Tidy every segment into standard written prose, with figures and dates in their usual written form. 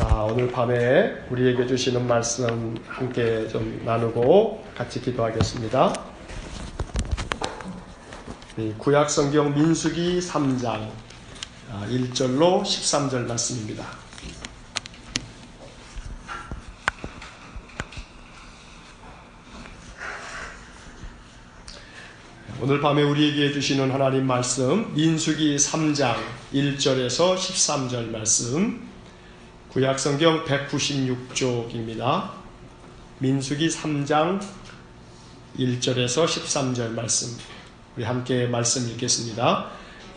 자, 오늘 밤에 우리에게 주시는 말씀 함께 좀 나누고 같이 기도하겠습니다. 구약 성경 민수기 3장 1절로 13절 말씀입니다. 오늘 밤에 우리에게 주시는 하나님 말씀 민수기 3장 1절에서 13절 말씀, 구약성경 196쪽입니다. 민수기 3장 1절에서 13절 말씀, 우리 함께 말씀 읽겠습니다.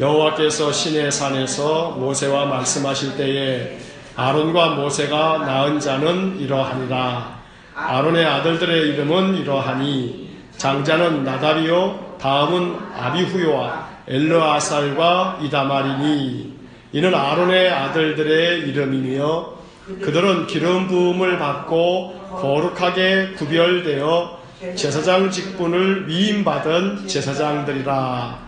여호와께서 시내 산에서 모세와 말씀하실 때에 아론과 모세가 낳은 자는 이러하니라. 아론의 아들들의 이름은 이러하니 장자는 나답이요 다음은 아비후요와 엘르아살과 이다말이니 이는 아론의 아들들의 이름이며 그들은 기름 부음을 받고 거룩하게 구별되어 제사장 직분을 위임받은 제사장들이라.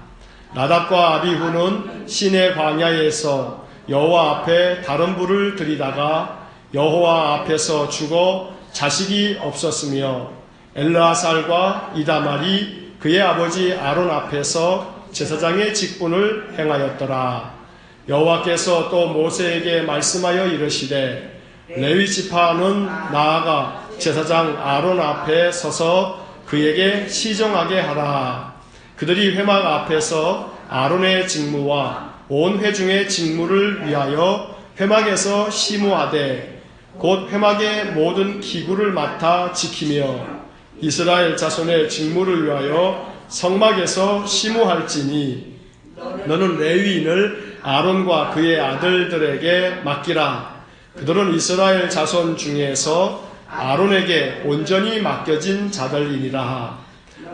나답과 아비후는 시내 광야에서 여호와 앞에 다른 불을 들이다가 여호와 앞에서 죽어 자식이 없었으며 엘르아살과 이다말이 그의 아버지 아론 앞에서 제사장의 직분을 행하였더라. 여호와께서 또 모세에게 말씀하여 이르시되 레위 지파는 나아가 제사장 아론 앞에 서서 그에게 시정하게 하라. 그들이 회막 앞에서 아론의 직무와 온 회중의 직무를 위하여 회막에서 시무하되 곧 회막의 모든 기구를 맡아 지키며 이스라엘 자손의 직무를 위하여 성막에서 시무할지니 너는 레위인을 아론과 그의 아들들에게 맡기라. 그들은 이스라엘 자손 중에서 아론에게 온전히 맡겨진 자들이니라.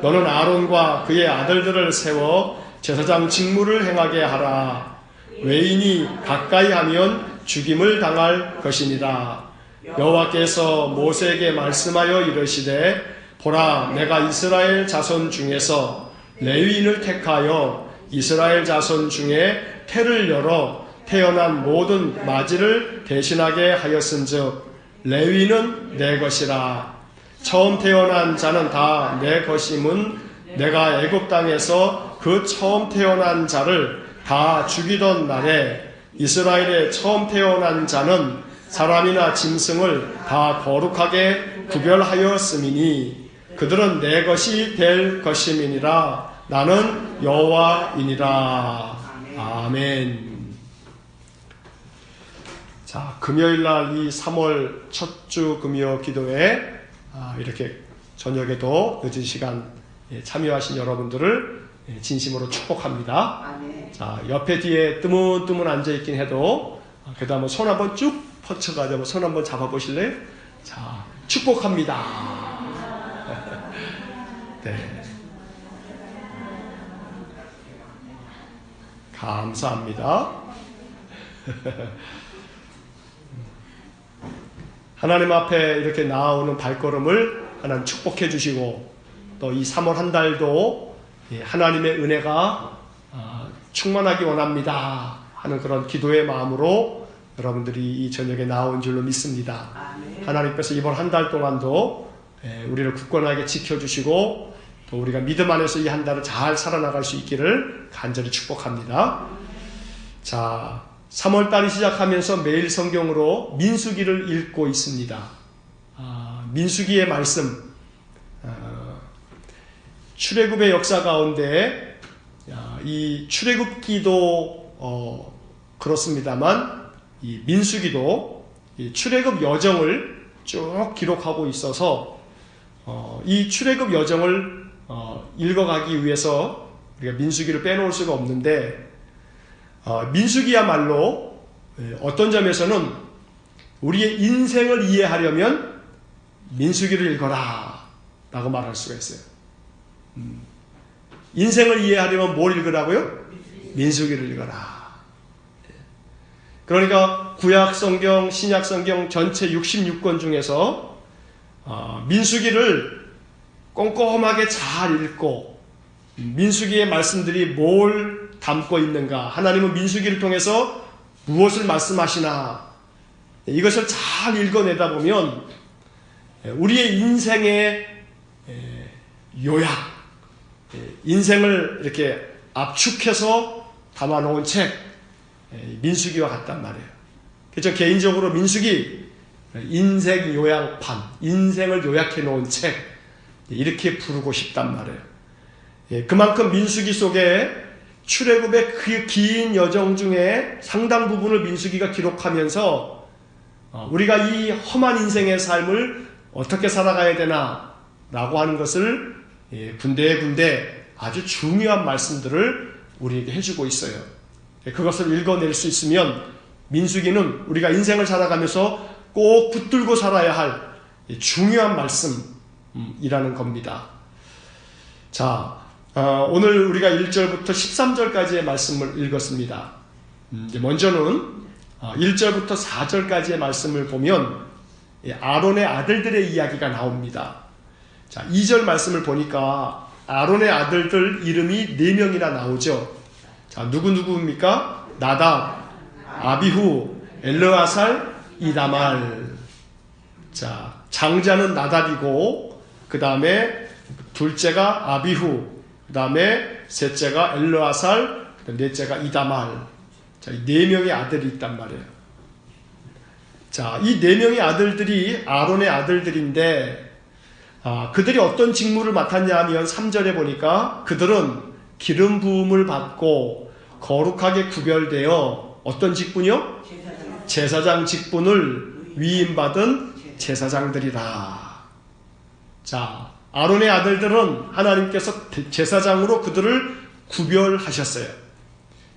너는 아론과 그의 아들들을 세워 제사장 직무를 행하게 하라. 외인이 가까이 하면 죽임을 당할 것이니라. 여호와께서 모세에게 말씀하여 이르시되 보라, 내가 이스라엘 자손 중에서 레위인을 택하여 이스라엘 자손 중에 태를 열어 태어난 모든 맞이를 대신하게 하였은즉 레위는 내 것이라. 처음 태어난 자는 다 내 것임은 내가 애굽 땅에서 그 처음 태어난 자를 다 죽이던 날에 이스라엘의 처음 태어난 자는 사람이나 짐승을 다 거룩하게 구별하였음이니 그들은 내 것이 될 것임이니라. 나는 여호와이니라. 아멘. 자, 금요일날 이 3월 첫 주 금요 기도에 이렇게 저녁에도 늦은 시간 참여하신 여러분들을 진심으로 축복합니다. 자, 옆에 뒤에 뜨문뜨문 앉아있긴 해도 그래도 한번 손 한번 쭉 뻗쳐가지고 손 한번 잡아보실래요? 자, 축복합니다. 네. 감사합니다. 하나님 앞에 이렇게 나아오는 발걸음을 하나님 축복해 주시고 또 이 3월 한 달도 하나님의 은혜가 충만하기 원합니다 하는 그런 기도의 마음으로 여러분들이 이 저녁에 나온 줄로 믿습니다. 하나님께서 이번 한 달 동안도 우리를 굳건하게 지켜주시고 또 우리가 믿음 안에서 이 한 달을 잘 살아나갈 수 있기를 간절히 축복합니다. 자, 3월달이 시작하면서 매일 성경으로 민수기를 읽고 있습니다. 민수기의 말씀, 출애굽의 역사 가운데 이 출애굽기도 그렇습니다만 이 민수기도 이 출애굽 여정을 쭉 기록하고 있어서 이 출애굽 여정을 읽어가기 위해서 우리가 민수기를 빼놓을 수가 없는데 민수기야말로 어떤 점에서는 우리의 인생을 이해하려면 민수기를 읽어라 라고 말할 수가 있어요. 인생을 이해하려면 뭘 읽으라고요? 민수기를 읽어라. 그러니까 구약성경, 신약성경 전체 66권 중에서 민수기를 꼼꼼하게 잘 읽고 민수기의 말씀들이 뭘 담고 있는가, 하나님은 민수기를 통해서 무엇을 말씀하시나, 이것을 잘 읽어내다 보면 우리의 인생의 요약, 인생을 이렇게 압축해서 담아놓은 책, 민수기와 같단 말이에요. 그래서 개인적으로 민수기 인생 요약판, 인생을 요약해 놓은 책, 이렇게 부르고 싶단 말이에요. 그만큼 민수기 속에 출애굽의 그 긴 여정 중에 상당 부분을 민수기가 기록하면서 우리가 이 험한 인생의 삶을 어떻게 살아가야 되나 라고 하는 것을 군데군데 아주 중요한 말씀들을 우리에게 해주고 있어요. 그것을 읽어낼 수 있으면 민수기는 우리가 인생을 살아가면서 꼭 붙들고 살아야 할 중요한 말씀이라는 겁니다. 자, 오늘 우리가 1절부터 13절까지의 말씀을 읽었습니다. 먼저는 1절부터 4절까지의 말씀을 보면 아론의 아들들의 이야기가 나옵니다. 자, 2절 말씀을 보니까 아론의 아들들 이름이 4명이나 나오죠. 자, 누구입니까? 나답, 아비후, 엘르아살, 이다말. 자, 장자는 나답이고, 그 다음에 둘째가 아비후, 그 다음에 셋째가 엘르아살, 넷째가 이다말. 자, 이 4명의 아들이 있단 말이에요. 자, 이 4명의 아들들이 아론의 아들들인데, 그들이 어떤 직무를 맡았냐 하면 3절에 보니까 그들은 기름 부음을 받고 거룩하게 구별되어 어떤 직분이요? 제사장 직분을 위임받은 제사장들이라. 자, 아론의 아들들은 하나님께서 제사장으로 그들을 구별하셨어요.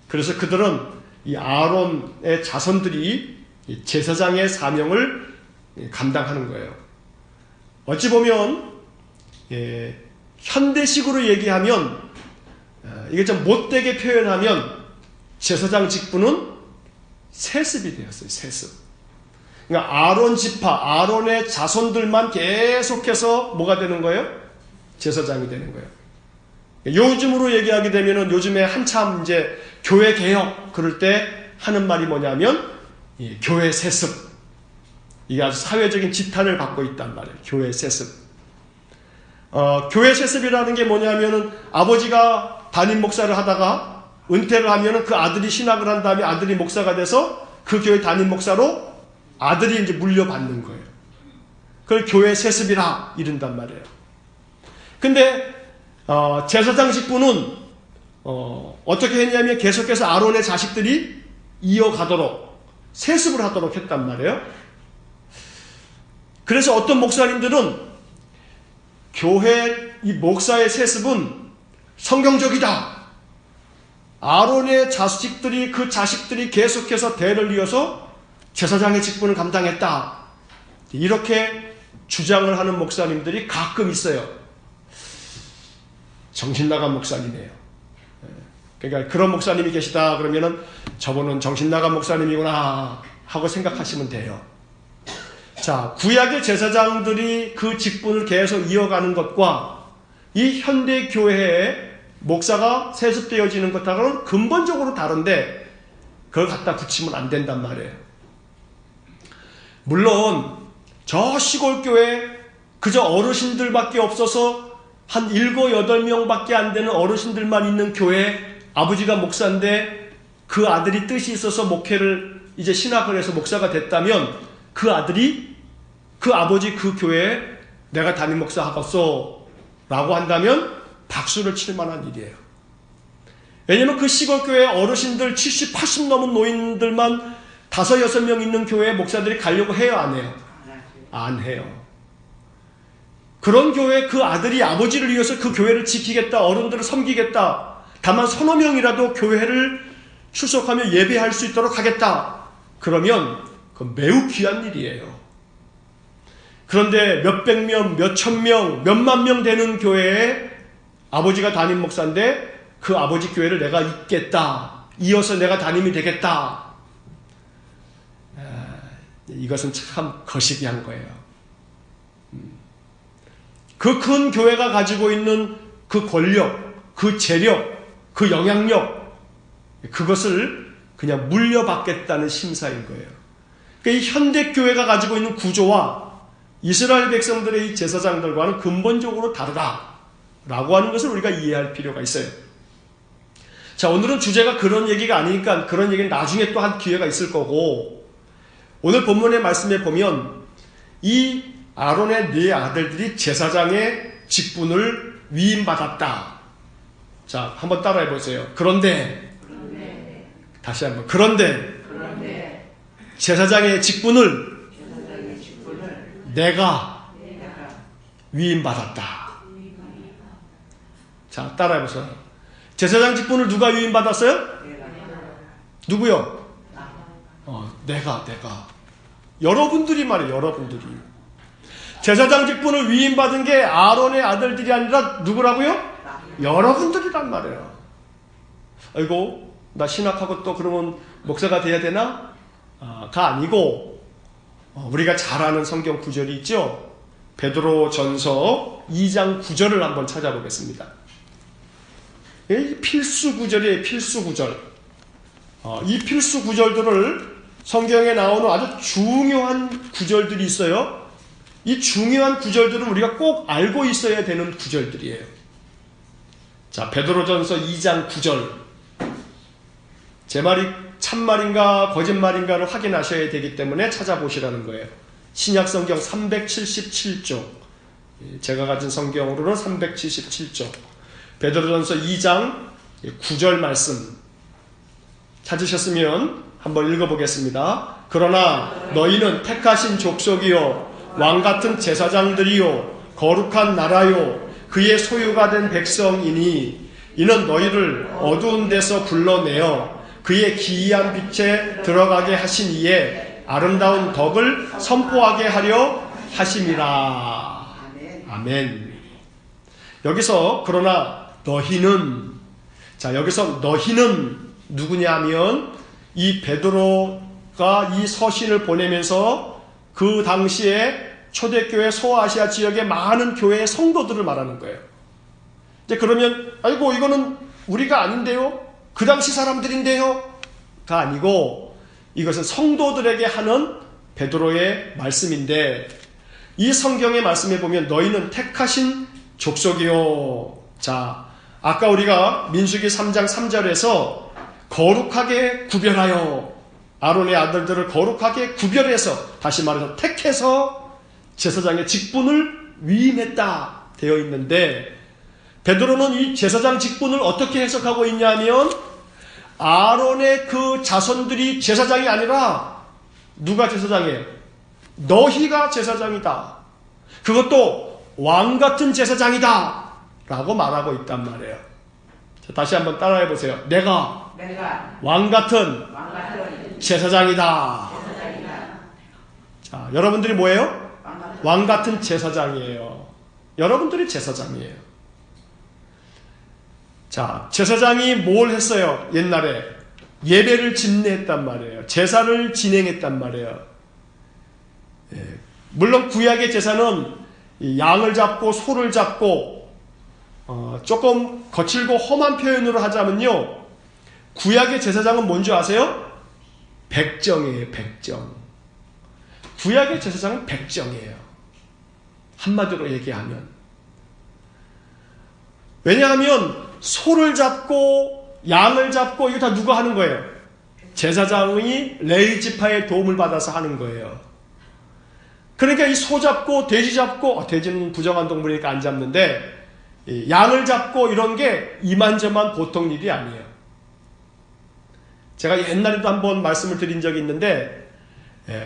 그래서 그들은 이 아론의 자손들이 제사장의 사명을 감당하는 거예요. 어찌 보면 현대식으로 얘기하면 이게 좀 못되게 표현하면 제사장 직분은 세습이 되었어요. 세습. 그러니까 아론 지파, 아론의 자손들만 계속해서 뭐가 되는 거예요? 제사장이 되는 거예요. 요즘으로 얘기하게 되면은 요즘에 한참 이제 교회 개혁 그럴 때 하는 말이 뭐냐면 교회 세습. 이게 아주 사회적인 지탄을 받고 있단 말이에요. 교회 세습. 교회 세습이라는 게 뭐냐면은 아버지가 담임 목사를 하다가 은퇴를 하면은 그 아들이 신학을 한 다음에 아들이 목사가 돼서 그 교회 담임 목사로 아들이 이제 물려받는 거예요. 그걸 교회 세습이라 이른단 말이에요. 근데 제사장 직분은 어떻게 했냐면 계속해서 아론의 자식들이 이어가도록 세습을 하도록 했단 말이에요. 그래서 어떤 목사님들은 교회 이 목사의 세습은 성경적이다. 아론의 자식들이 그 자식들이 계속해서 대를 이어서 제사장의 직분을 감당했다. 이렇게 주장을 하는 목사님들이 가끔 있어요. 정신나간 목사님이에요. 그러니까 그런 목사님이 계시다 그러면은 저분은 정신나간 목사님이구나 하고 생각하시면 돼요. 자, 구약의 제사장들이 그 직분을 계속 이어가는 것과 이 현대 교회의 목사가 세습되어지는 것하고는 근본적으로 다른데 그걸 갖다 붙이면 안 된단 말이에요. 물론 저 시골교회 그저 어르신들밖에 없어서 한 7, 8명밖에 안 되는 어르신들만 있는 교회 아버지가 목사인데 그 아들이 뜻이 있어서 목회를 이제 신학을 해서 목사가 됐다면 그 아들이 그 아버지 그 교회에 내가 담임 목사 하겠어 라고 한다면 박수를 칠 만한 일이에요. 왜냐면 그 시골교회 어르신들 70, 80 넘은 노인들만 5, 6명 있는 교회에 목사들이 가려고 해요? 안 해요? 안 해요. 그런 교회 그 아들이 아버지를 위해서 그 교회를 지키겠다, 어른들을 섬기겠다, 다만 서너 명이라도 교회를 출석하며 예배할 수 있도록 하겠다. 그러면 그건 매우 귀한 일이에요. 그런데 몇백 명, 몇천 명, 몇만 명 되는 교회에 아버지가 담임 목사인데 그 아버지 교회를 내가 잇겠다. 이어서 내가 담임이 되겠다. 이것은 참 거시기한 거예요. 그 큰 교회가 가지고 있는 그 권력, 그 재력, 그 영향력, 그것을 그냥 물려받겠다는 심사인 거예요. 이 현대 교회가 가지고 있는 구조와 이스라엘 백성들의 이 제사장들과는 근본적으로 다르다라고 하는 것을 우리가 이해할 필요가 있어요. 자, 오늘은 주제가 그런 얘기가 아니니까 그런 얘기는 나중에 또 한 기회가 있을 거고, 오늘 본문의 말씀에 보면 이 아론의 네 아들들이 제사장의 직분을 위임받았다. 자, 한번 따라해 보세요. 그런데 다시 한번 그런데 제사장의 직분을 내가 위임받았다. 자, 따라해 보세요. 제사장 직분을 누가 위임받았어요? 누구요? 내가. 여러분들이 말이에요. 여러분들이. 제사장 직분을 위임받은 게 아론의 아들들이 아니라 누구라고요? 여러분들이란 말이에요. 아이고, 나 신학하고 또 그러면 목사가 돼야 되나? 가 아니고, 우리가 잘 아는 성경 구절이 있죠? 베드로전서 2장 9절을 한번 찾아보겠습니다. 이 필수 구절이에요. 필수 구절. 이 필수 구절들을 성경에 나오는 아주 중요한 구절들이 있어요. 이 중요한 구절들은 우리가 꼭 알고 있어야 되는 구절들이에요. 자, 베드로전서 2장 9절. 제 말이 참말인가 거짓말인가를 확인하셔야 되기 때문에 찾아보시라는 거예요. 신약성경 377쪽. 제가 가진 성경으로는 377쪽. 베드로전서 2장 9절 말씀 찾으셨으면 한번 읽어보겠습니다. 그러나 너희는 택하신 족속이요 왕같은 제사장들이요 거룩한 나라요 그의 소유가 된 백성이니 이는 너희를 어두운 데서 불러내어 그의 기이한 빛에 들어가게 하신 이에 아름다운 덕을 선포하게 하려 하심이라. 아멘. 여기서 그러나 너희는, 자, 여기서 너희는 누구냐 하면 이 베드로가 이 서신을 보내면서 그 당시에 초대교회 소아시아 지역의 많은 교회의 성도들을 말하는 거예요. 이제 그러면 아이고 이거는 우리가 아닌데요? 그 당시 사람들인데요? 가 아니고 이것은 성도들에게 하는 베드로의 말씀인데, 이 성경의 말씀에 보면 너희는 택하신 족속이요. 자, 아까 우리가 민수기 3장 3절에서 거룩하게 구별하여, 아론의 아들들을 거룩하게 구별해서, 다시 말해서 택해서 제사장의 직분을 위임했다 되어 있는데, 베드로는 이 제사장 직분을 어떻게 해석하고 있냐면 아론의 그 자손들이 제사장이 아니라 누가 제사장이에요? 너희가 제사장이다. 그것도 왕같은 제사장이다 라고 말하고 있단 말이에요. 자, 다시 한번 따라해 보세요. 내가 왕같은 제사장이다. 자, 여러분들이 뭐예요? 왕같은 제사장이에요. 여러분들이 제사장이에요. 자, 제사장이 뭘 했어요? 옛날에 예배를 집례했단 말이에요. 제사를 진행했단 말이에요. 물론 구약의 제사는 양을 잡고 소를 잡고 조금 거칠고 험한 표현으로 하자면요, 구약의 제사장은 뭔지 아세요? 백정이에요. 백정. 구약의 제사장은 백정이에요. 한마디로 얘기하면. 왜냐하면 소를 잡고 양을 잡고 이거 다 누가 하는 거예요? 제사장이 레위 지파의 도움을 받아서 하는 거예요. 그러니까 이 소 잡고 돼지 잡고, 돼지는 부정한 동물이니까 안 잡는데, 양을 잡고 이런 게 이만저만 보통 일이 아니에요. 제가 옛날에도 한번 말씀을 드린 적이 있는데,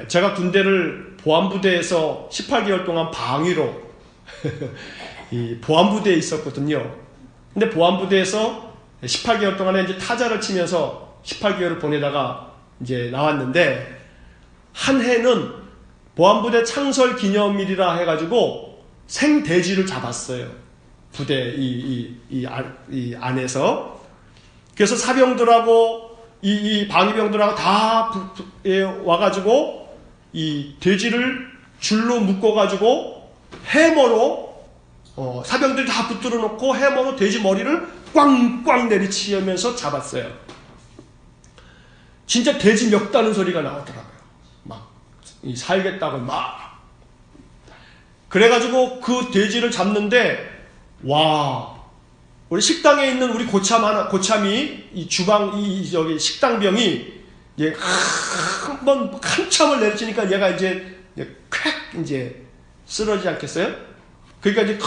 제가 군대를 보안부대에서 18개월 동안 방위로 이 보안부대에 있었거든요. 근데 보안부대에서 18개월 동안에 이제 타자를 치면서 18개월을 보내다가 이제 나왔는데, 한 해는 보안부대 창설 기념일이라 해가지고 생돼지를 잡았어요. 부대 이 안에서. 그래서 사병들하고 이 방위병들하고 다 와가지고 이 돼지를 줄로 묶어가지고 해머로 사병들이 다 붙들어 놓고 해머로 돼지 머리를 꽝꽝 내리치면서 잡았어요. 진짜 돼지 멱다는 소리가 나오더라고요. 막 살겠다고 막. 그래가지고 그 돼지를 잡는데, 와, 우리 식당에 있는 우리 고참이, 이 주방, 저기 식당병이, 얘, 한참을 내리치니까 얘가 이제, 콱, 이제, 쓰러지지 않겠어요? 그러니까 이제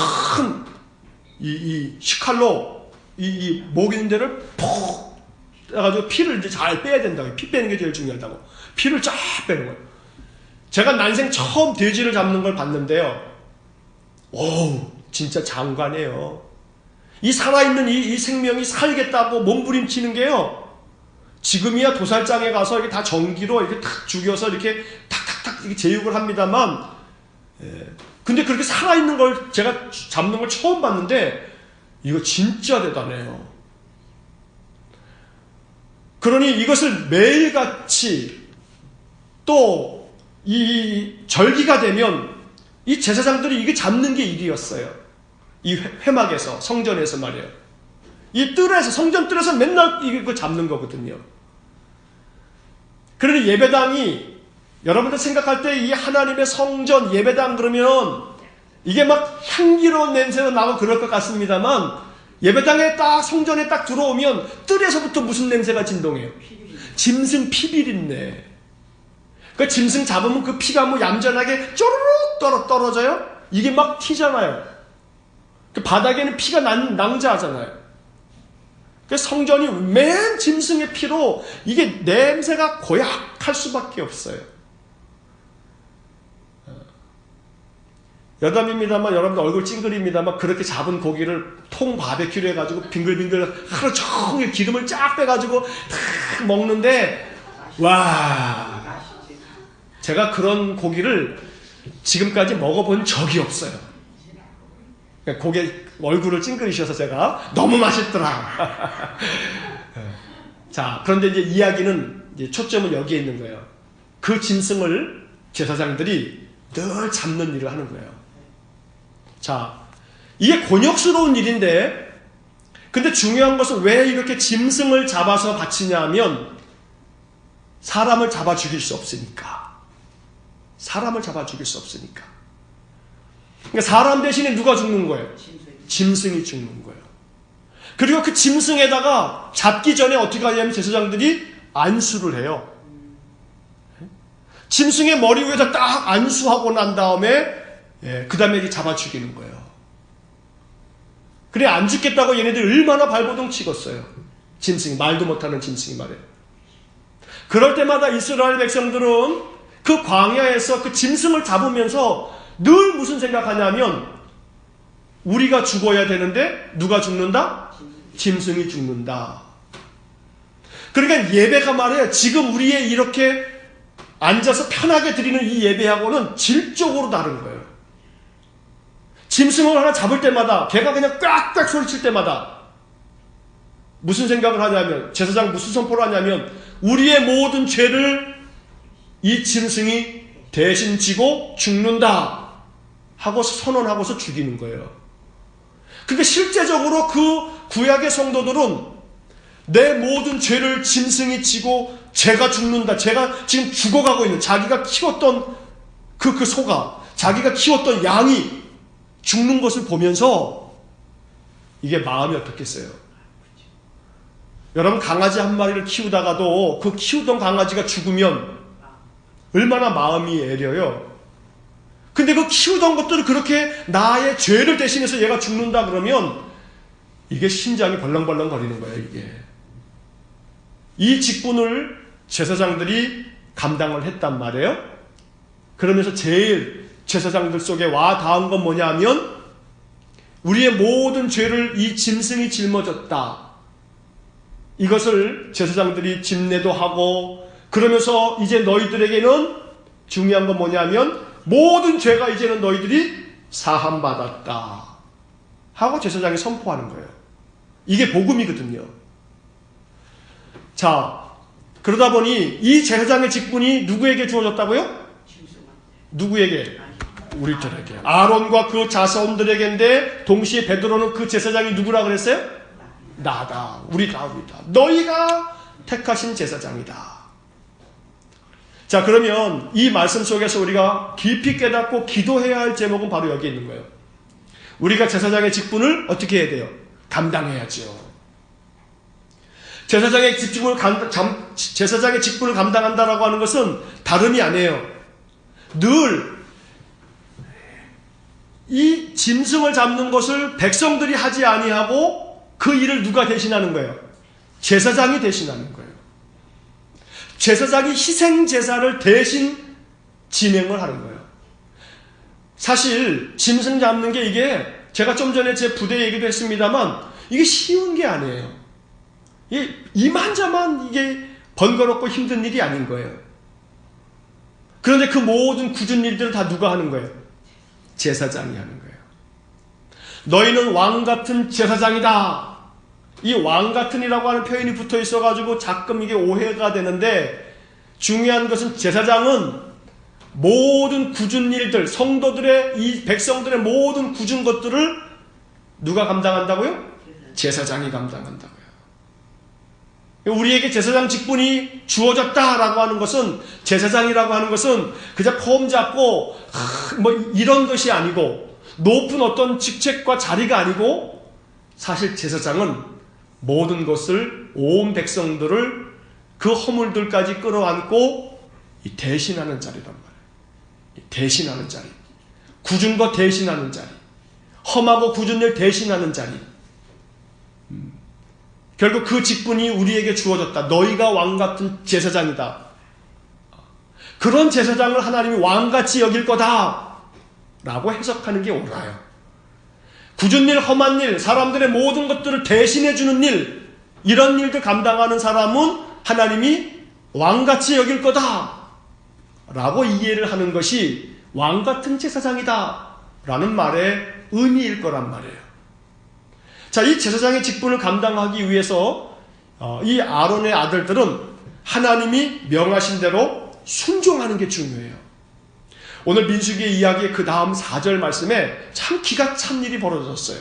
이 식칼로, 목 있는 데를 푹, 해가지고 피를 이제 잘 빼야 된다고. 피 빼는 게 제일 중요하다고. 피를 쫙 빼는 거예요. 제가 난생 처음 돼지를 잡는 걸 봤는데요. 오우, 진짜 장관이에요. 이 살아있는 이 생명이 살겠다고 몸부림치는 게요. 지금이야 도살장에 가서 이렇게 다 전기로 이렇게 탁 죽여서 이렇게 탁탁탁 이렇게 제육을 합니다만, 근데 그렇게 살아있는 걸 제가 잡는 걸 처음 봤는데, 이거 진짜 대단해요. 그러니 이것을 매일같이 또 이 절기가 되면 이 제사장들이 이게 잡는 게 일이었어요. 이 회막에서, 성전에서 말이에요. 이 뜰에서, 성전 뜰에서 맨날 이거 잡는 거거든요. 그러니 예배당이, 여러분들 생각할 때 이 하나님의 성전 예배당 그러면 이게 막 향기로운 냄새가 나고 그럴 것 같습니다만, 예배당에 딱, 성전에 딱 들어오면 뜰에서부터 무슨 냄새가 진동해요? 짐승 피비린내. 그 짐승 잡으면 그 피가 뭐 얌전하게 쪼르륵 떨어져요? 이게 막 튀잖아요. 그 바닥에는 피가 낭자하잖아요. 그 성전이 맨 짐승의 피로 이게 냄새가 고약할 수밖에 없어요. 여담입니다만, 여러분들 얼굴 찡그립니다만, 그렇게 잡은 고기를 통 바베큐로 해가지고 빙글빙글 하루 종일 기름을 쫙 빼가지고 탁 먹는데, 와, 제가 그런 고기를 지금까지 먹어본 적이 없어요. 고개, 얼굴을 찡그리셔서 제가 너무 맛있더라. 자, 그런데 이제 이야기는, 이제 초점은 여기에 있는 거예요. 그 짐승을 제사장들이 늘 잡는 일을 하는 거예요. 자, 이게 곤욕스러운 일인데, 근데 중요한 것은 왜 이렇게 짐승을 잡아서 바치냐 하면, 사람을 잡아 죽일 수 없으니까. 사람을 잡아 죽일 수 없으니까. 그러니까 사람 대신에 누가 죽는 거예요? 짐승이 죽는 거예요. 그리고 그 짐승에다가 잡기 전에 어떻게 하냐면 제사장들이 안수를 해요. 짐승의 머리 위에다 딱 안수하고 난 다음에, 그 다음에 잡아 죽이는 거예요. 그래, 안 죽겠다고 얘네들 얼마나 발버둥 치겠어요. 짐승이, 말도 못하는 짐승이 말이에요. 그럴 때마다 이스라엘 백성들은 그 광야에서 그 짐승을 잡으면서 늘 무슨 생각하냐면, 우리가 죽어야 되는데 누가 죽는다? 짐승이 죽는다. 그러니까 예배가 말이에요. 지금 우리의 이렇게 앉아서 편하게 드리는 이 예배하고는 질적으로 다른 거예요. 짐승을 하나 잡을 때마다, 걔가 그냥 꽉꽉 소리칠 때마다 무슨 생각을 하냐면, 제사장 무슨 선포를 하냐면, 우리의 모든 죄를 이 짐승이 대신 지고 죽는다 하고 선언하고서 죽이는 거예요. 근데 실제적으로 그 구약의 성도들은 내 모든 죄를 짐승이 지고 제가 죽는다, 제가 지금 죽어가고 있는, 자기가 키웠던 그 소가, 자기가 키웠던 양이 죽는 것을 보면서 이게 마음이 어떻겠어요? 여러분, 강아지 한 마리를 키우다가도 그 키우던 강아지가 죽으면 얼마나 마음이 애려요. 근데 그 키우던 것들을 그렇게 나의 죄를 대신해서 얘가 죽는다 그러면 이게 심장이 벌렁벌렁 거리는 거예요. 이게 이 직분을 제사장들이 감당을 했단 말이에요. 그러면서 제일 제사장들 속에 와 닿은 건 뭐냐 하면, 우리의 모든 죄를 이 짐승이 짊어졌다. 이것을 제사장들이 집례도 하고, 그러면서 이제 너희들에게는 중요한 건 뭐냐면, 모든 죄가 이제는 너희들이 사함받았다 하고 제사장이 선포하는 거예요. 이게 복음이거든요. 자, 그러다 보니 이 제사장의 직분이 누구에게 주어졌다고요? 누구에게? 우리들에게. 아론과 그 자손들에게인데, 동시에 베드로는 그 제사장이 누구라 그랬어요? 나다. 우리다. 너희가 택하신 제사장이다. 자, 그러면 이 말씀 속에서 우리가 깊이 깨닫고 기도해야 할 제목은 바로 여기 있는 거예요. 우리가 제사장의 직분을 어떻게 해야 돼요? 감당해야죠. 제사장의 직분을 감당한다라고 하는 것은 다름이 아니에요. 늘 이 짐승을 잡는 것을 백성들이 하지 아니하고 그 일을 누가 대신하는 거예요? 제사장이 대신하는 거예요. 제사장이 희생 제사를 대신 진행을 하는 거예요. 사실 짐승 잡는 게 이게 제가 좀 전에 제 부대 얘기도 했습니다만 이게 쉬운 게 아니에요. 이만저만 이게 번거롭고 힘든 일이 아닌 거예요. 그런데 그 모든 굳은 일들을 다 누가 하는 거예요? 제사장이 하는 거예요. 너희는 왕 같은 제사장이다. 이 왕 같은이라고 하는 표현이 붙어 있어가지고 가끔 이게 오해가 되는데, 중요한 것은 제사장은 모든 굳은 일들, 성도들의, 이 백성들의 모든 굳은 것들을 누가 감당한다고요? 제사장이 감당한다고요. 우리에게 제사장 직분이 주어졌다라고 하는 것은, 제사장이라고 하는 것은 그저 폼 잡고 뭐 이런 것이 아니고, 높은 어떤 직책과 자리가 아니고, 사실 제사장은 모든 것을, 온 백성들을 그 허물들까지 끌어안고 대신하는 자리란 말이에요. 대신하는 자리, 굳은 것 대신하는 자리, 험하고 굳은 일 대신하는 자리. 결국 그 직분이 우리에게 주어졌다. 너희가 왕같은 제사장이다. 그런 제사장을 하나님이 왕같이 여길 거다 라고 해석하는 게 옳아요. 굳은 일, 험한 일, 사람들의 모든 것들을 대신해 주는 일, 이런 일들 감당하는 사람은 하나님이 왕같이 여길 거다 라고 이해를 하는 것이 왕같은 제사장이다 라는 말의 의미일 거란 말이에요. 자, 이 제사장의 직분을 감당하기 위해서 이 아론의 아들들은 하나님이 명하신 대로 순종하는 게 중요해요. 오늘 민수기의 이야기의 그 다음 4절 말씀에 참 기가 찬 일이 벌어졌어요.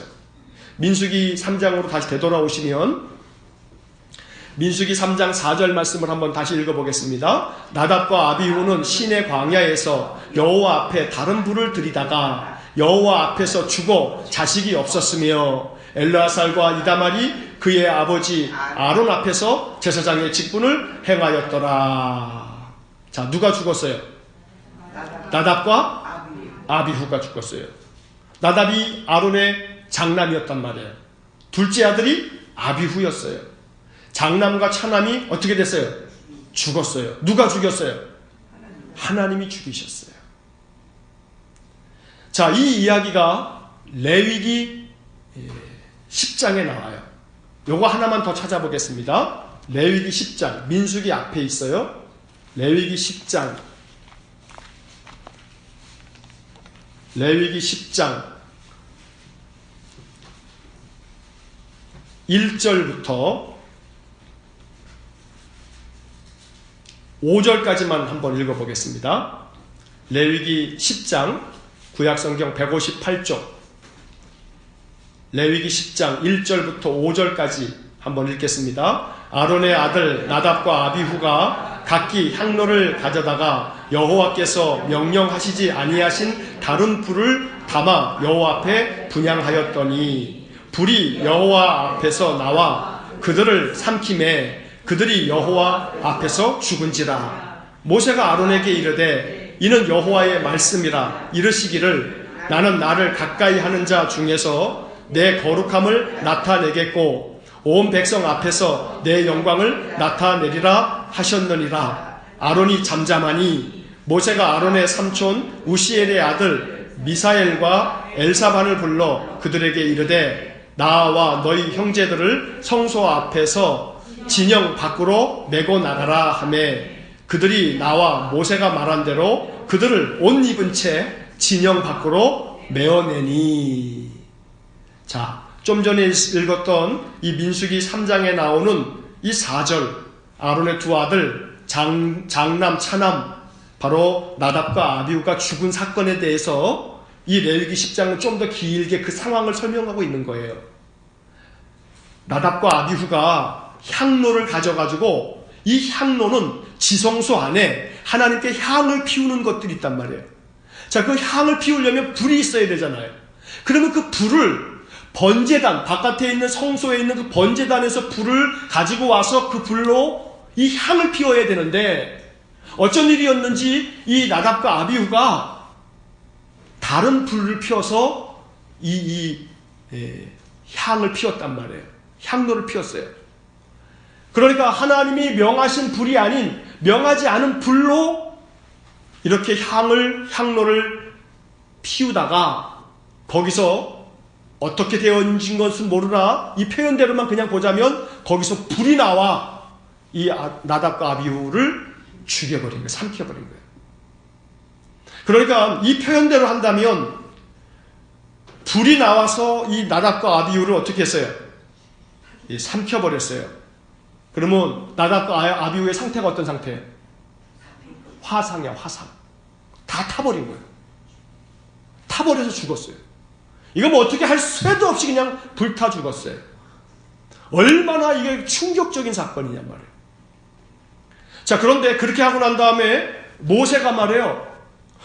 민수기 3장으로 다시 되돌아오시면 민수기 3장 4절 말씀을 한번 다시 읽어보겠습니다. 나답과 아비후는 시내 광야에서 여호와 앞에 다른 불을 들이다가 여호와 앞에서 죽어 자식이 없었으며 엘르아살과 이다말이 그의 아버지 아론 앞에서 제사장의 직분을 행하였더라. 자, 누가 죽었어요? 나답과 아비후가 죽었어요. 나답이 아론의 장남이었단 말이에요. 둘째 아들이 아비후였어요. 장남과 차남이 어떻게 됐어요? 죽었어요. 누가 죽였어요? 하나님이 죽이셨어요. 자, 이 이야기가 레위기 10장에 나와요. 요거 하나만 더 찾아보겠습니다. 레위기 10장, 민수기 앞에 있어요. 레위기 10장, 레위기 10장 1절부터 5절까지만 한번 읽어보겠습니다. 레위기 10장, 구약성경 158쪽, 레위기 10장 1절부터 5절까지 한번 읽겠습니다. 아론의 아들 나답과 아비후가 각기 향로를 가져다가 여호와께서 명령하시지 아니하신 다른 불을 담아 여호와 앞에 분향하였더니 불이 여호와 앞에서 나와 그들을 삼키매 그들이 여호와 앞에서 죽은지라. 모세가 아론에게 이르되 이는 여호와의 말씀이라. 이르시기를 나는 나를 가까이 하는 자 중에서 내 거룩함을 나타내겠고 온 백성 앞에서 내 영광을 나타내리라 하셨느니라. 아론이 잠잠하니 모세가 아론의 삼촌 우시엘의 아들 미사엘과 엘사반을 불러 그들에게 이르되 나와 너희 형제들을 성소 앞에서 진영 밖으로 메고 나가라 하매 그들이 나와 모세가 말한 대로 그들을 옷 입은 채 진영 밖으로 메어내니. 자, 좀 전에 읽었던 이 민수기 3장에 나오는 이 4절, 아론의 두 아들 장남 차남 바로 나답과 아비후가 죽은 사건에 대해서 이 레위기 10장은 좀 더 길게 그 상황을 설명하고 있는 거예요. 나답과 아비후가 향로를 가져가지고 이 향로는 지성소 안에 하나님께 향을 피우는 것들이 있단 말이에요. 자, 그 향을 피우려면 불이 있어야 되잖아요. 그러면 그 불을 번제단, 바깥에 있는 성소에 있는 그 번제단에서 불을 가지고 와서 그 불로 이 향을 피워야 되는데, 어쩐 일이었는지 이 나답과 아비후가 다른 불을 피워서 향을 피웠단 말이에요. 향로를 피웠어요. 그러니까 하나님이 명하신 불이 아닌 명하지 않은 불로 이렇게 향로를 피우다가 거기서 어떻게 되어진 것은 모르나 이 표현대로만 그냥 보자면 거기서 불이 나와 이 나답과 아비후를 죽여버린 거예요. 삼켜버린 거예요. 그러니까 이 표현대로 한다면 불이 나와서 이 나답과 아비후를 어떻게 했어요? 삼켜버렸어요. 그러면 나답과 아비후의 상태가 어떤 상태예요? 화상이야, 화상. 다 타버린 거예요. 타버려서 죽었어요. 이거 뭐 어떻게 할 수도 없이 그냥 불타 죽었어요. 얼마나 이게 충격적인 사건이냔 말이에요. 자, 그런데 그렇게 하고 난 다음에 모세가 말해요.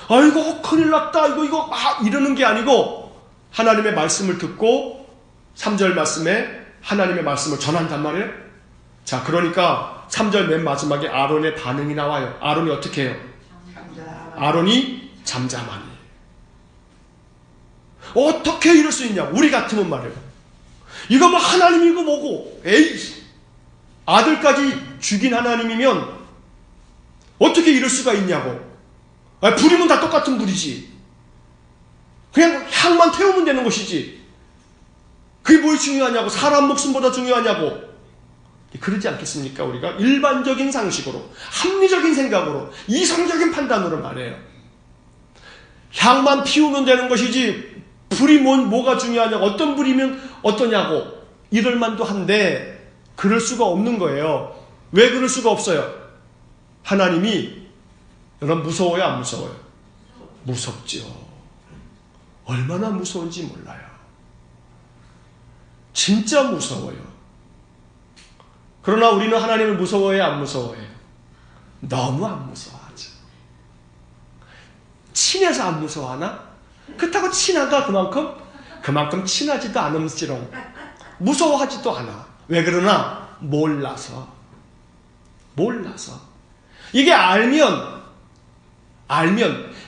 아이고, 큰일 났다. 이거 이러는 게 아니고 하나님의 말씀을 듣고 3절 말씀에 하나님의 말씀을 전한단 말이에요. 자, 그러니까 3절 맨 마지막에 아론의 반응이 나와요. 아론이 어떻게 해요? 아론이 잠잠하니. 어떻게 이럴 수 있냐? 우리 같으면 말이에요. 이거 뭐 하나님이고 뭐고, 에이, 아들까지 죽인 하나님이면 어떻게 이럴 수가 있냐고. 불이면 다 똑같은 불이지. 그냥 향만 태우면 되는 것이지. 그게 뭘 중요하냐고. 사람 목숨보다 중요하냐고. 그러지 않겠습니까? 우리가 일반적인 상식으로, 합리적인 생각으로, 이성적인 판단으로 말해요. 향만 피우면 되는 것이지 불이 뭐가 중요하냐고, 어떤 불이면 어떠냐고 이럴 만도 한데 그럴 수가 없는 거예요. 왜 그럴 수가 없어요? 하나님이, 여러분 무서워요, 안 무서워요? 무섭죠. 얼마나 무서운지 몰라요. 진짜 무서워요. 그러나 우리는 하나님을 무서워해요, 안 무서워해요? 너무 안 무서워하죠. 친해서 안 무서워하나? 그렇다고 친하가 그만큼 친하지도 않음지롱 무서워하지도 않아. 왜 그러나? 몰라서. 이게 알면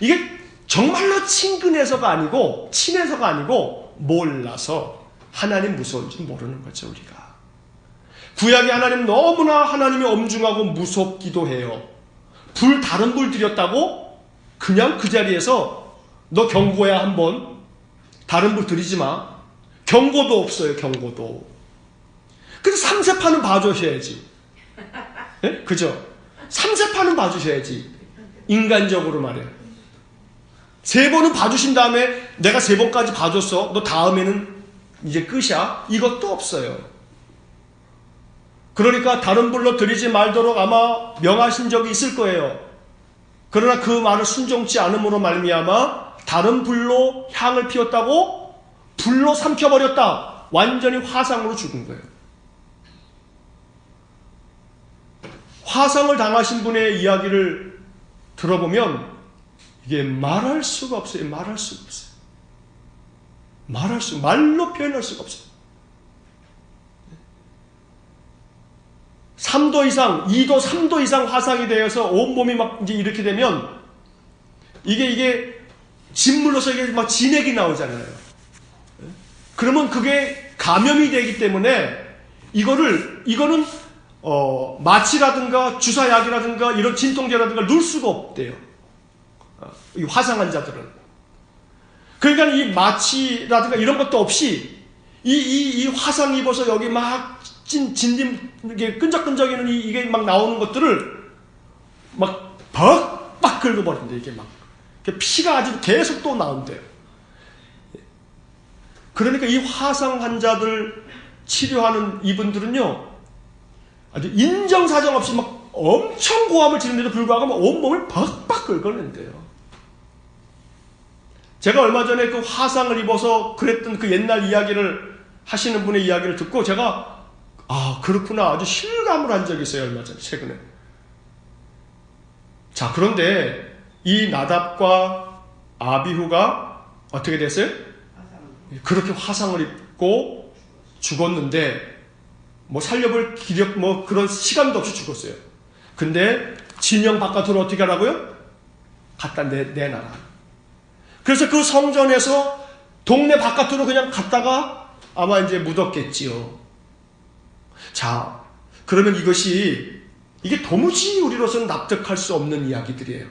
이게 정말로 친근해서가 아니고 친해서가 아니고 몰라서 하나님 무서운지 모르는 거죠. 우리가 구약의 하나님 너무나 하나님이 엄중하고 무섭기도 해요. 다른 불 들였다고 그냥 그 자리에서 너 경고야 한번, 다른 불 들이지 마. 경고도 없어요. 경고도. 그래서 3세파는 봐주셔야지. 네? 그죠? 3세파는 봐주셔야지. 인간적으로 말해. 3번은 봐주신 다음에 내가 3번까지 봐줬어. 너 다음에는 이제 끝이야. 이것도 없어요. 그러니까 다른 불로 들이지 말도록 아마 명하신 적이 있을 거예요. 그러나 그 말을 순종치 않음으로 말미암아 다른 불로 향을 피웠다고 불로 삼켜버렸다. 완전히 화상으로 죽은 거예요. 화상을 당하신 분의 이야기를 들어보면 이게 말할 수가 없어요. 말로 표현할 수가 없어요. 3도 이상, 2도, 3도 이상 화상이 되어서 온몸이 막 이제 이렇게 되면 이게 진물로서 이게 막 진액이 나오잖아요. 그러면 그게 감염이 되기 때문에 이거는 마취라든가 주사약이라든가 이런 진통제라든가 넣을 수가 없대요. 이 화상 환자들은. 그러니까 이 마취라든가 이런 것도 없이 이 화상 입어서 여기 막 이게 끈적끈적이는 이게 막 나오는 것들을 막 벅박 긁어버린대. 이게 막 피가 아주 계속 또 나온대요. 그러니까 이 화상 환자들 치료하는 이분들은요, 아주 인정사정 없이 막 엄청 고함을 지르는데도 불구하고 막 온몸을 벅벅 긁어낸대요. 제가 얼마 전에 그 화상을 입어서 그랬던 그 옛날 이야기를 하시는 분의 이야기를 듣고 제가 그렇구나. 아주 실감을 한 적이 있어요. 얼마 전에, 최근에. 자, 그런데 이 나답과 아비후가 어떻게 됐어요? 그렇게 화상을 입고 죽었는데, 뭐 살려볼 기력, 뭐 그런 시간도 없이 죽었어요. 근데 진영 바깥으로 어떻게 하라고요? 갖다 내놔라. 그래서 그 성전에서 동네 바깥으로 그냥 갔다가 아마 이제 묻었겠지요. 자, 그러면 이게 도무지 우리로서는 납득할 수 없는 이야기들이에요.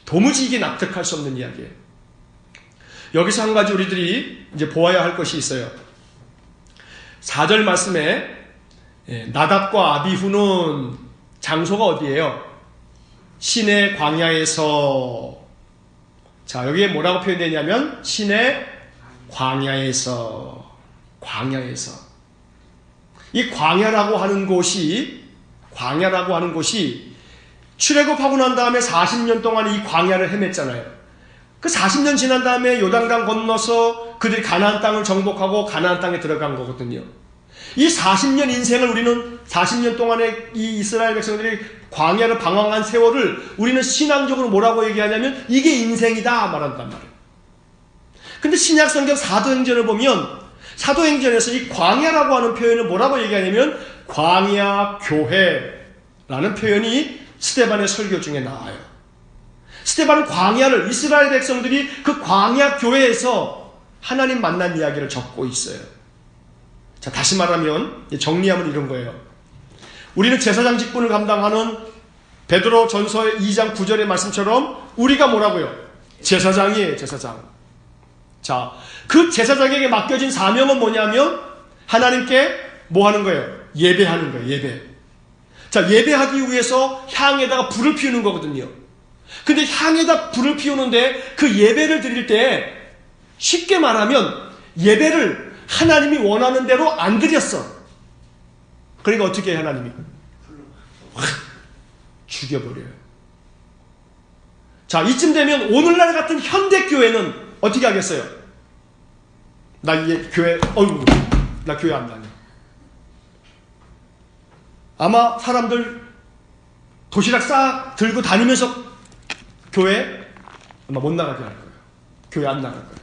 도무지 이게 납득할 수 없는 이야기예요. 여기서 한 가지 우리들이 이제 보아야 할 것이 있어요. 4절 말씀에 나답과 아비후는 장소가 어디예요? 시내 광야에서. 자, 여기에 뭐라고 표현되냐면 시내 광야에서. 이 광야라고 하는 곳이 출애굽하고 난 다음에 40년 동안 이 광야를 헤맸잖아요. 그 40년 지난 다음에 요단강 건너서 그들이 가나안 땅을 정복하고 가나안 땅에 들어간 거거든요. 이 40년 인생을 우리는 40년 동안의 이 이스라엘 백성들이 광야를 방황한 세월을 우리는 신앙적으로 뭐라고 얘기하냐면 이게 인생이다 말한단 말이에요. 근데 신약성경 사도행전을 보면 사도행전에서 이 광야라고 하는 표현을 뭐라고 얘기하냐면 광야교회라는 표현이 스데반의 설교 중에 나와요. 스데반은 광야를, 이스라엘 백성들이 그 광야교회에서 하나님 만난 이야기를 적고 있어요. 자, 다시 말하면 정리하면 이런 거예요. 우리는 제사장 직분을 감당하는 베드로 전서 2장 9절의 말씀처럼 우리가 뭐라고요? 제사장이에요. 제사장. 자, 그 제사장에게 맡겨진 사명은 뭐냐면 하나님께 뭐 하는 거예요? 예배하는 거예요. 예배. 자, 예배하기 위해서 향에다가 불을 피우는 거거든요. 근데 향에다 불을 피우는데 그 예배를 드릴 때 쉽게 말하면 예배를 하나님이 원하는 대로 안 드렸어. 그러니까 어떻게 해요, 하나님이? 죽여버려요. 자, 이쯤 되면 오늘날 같은 현대교회는 어떻게 하겠어요? 나 교회 안 다녀. 아마 사람들 도시락 싹 들고 다니면서 교회 아마 못 나가게 할 거예요. 교회 안 나갈 거예요.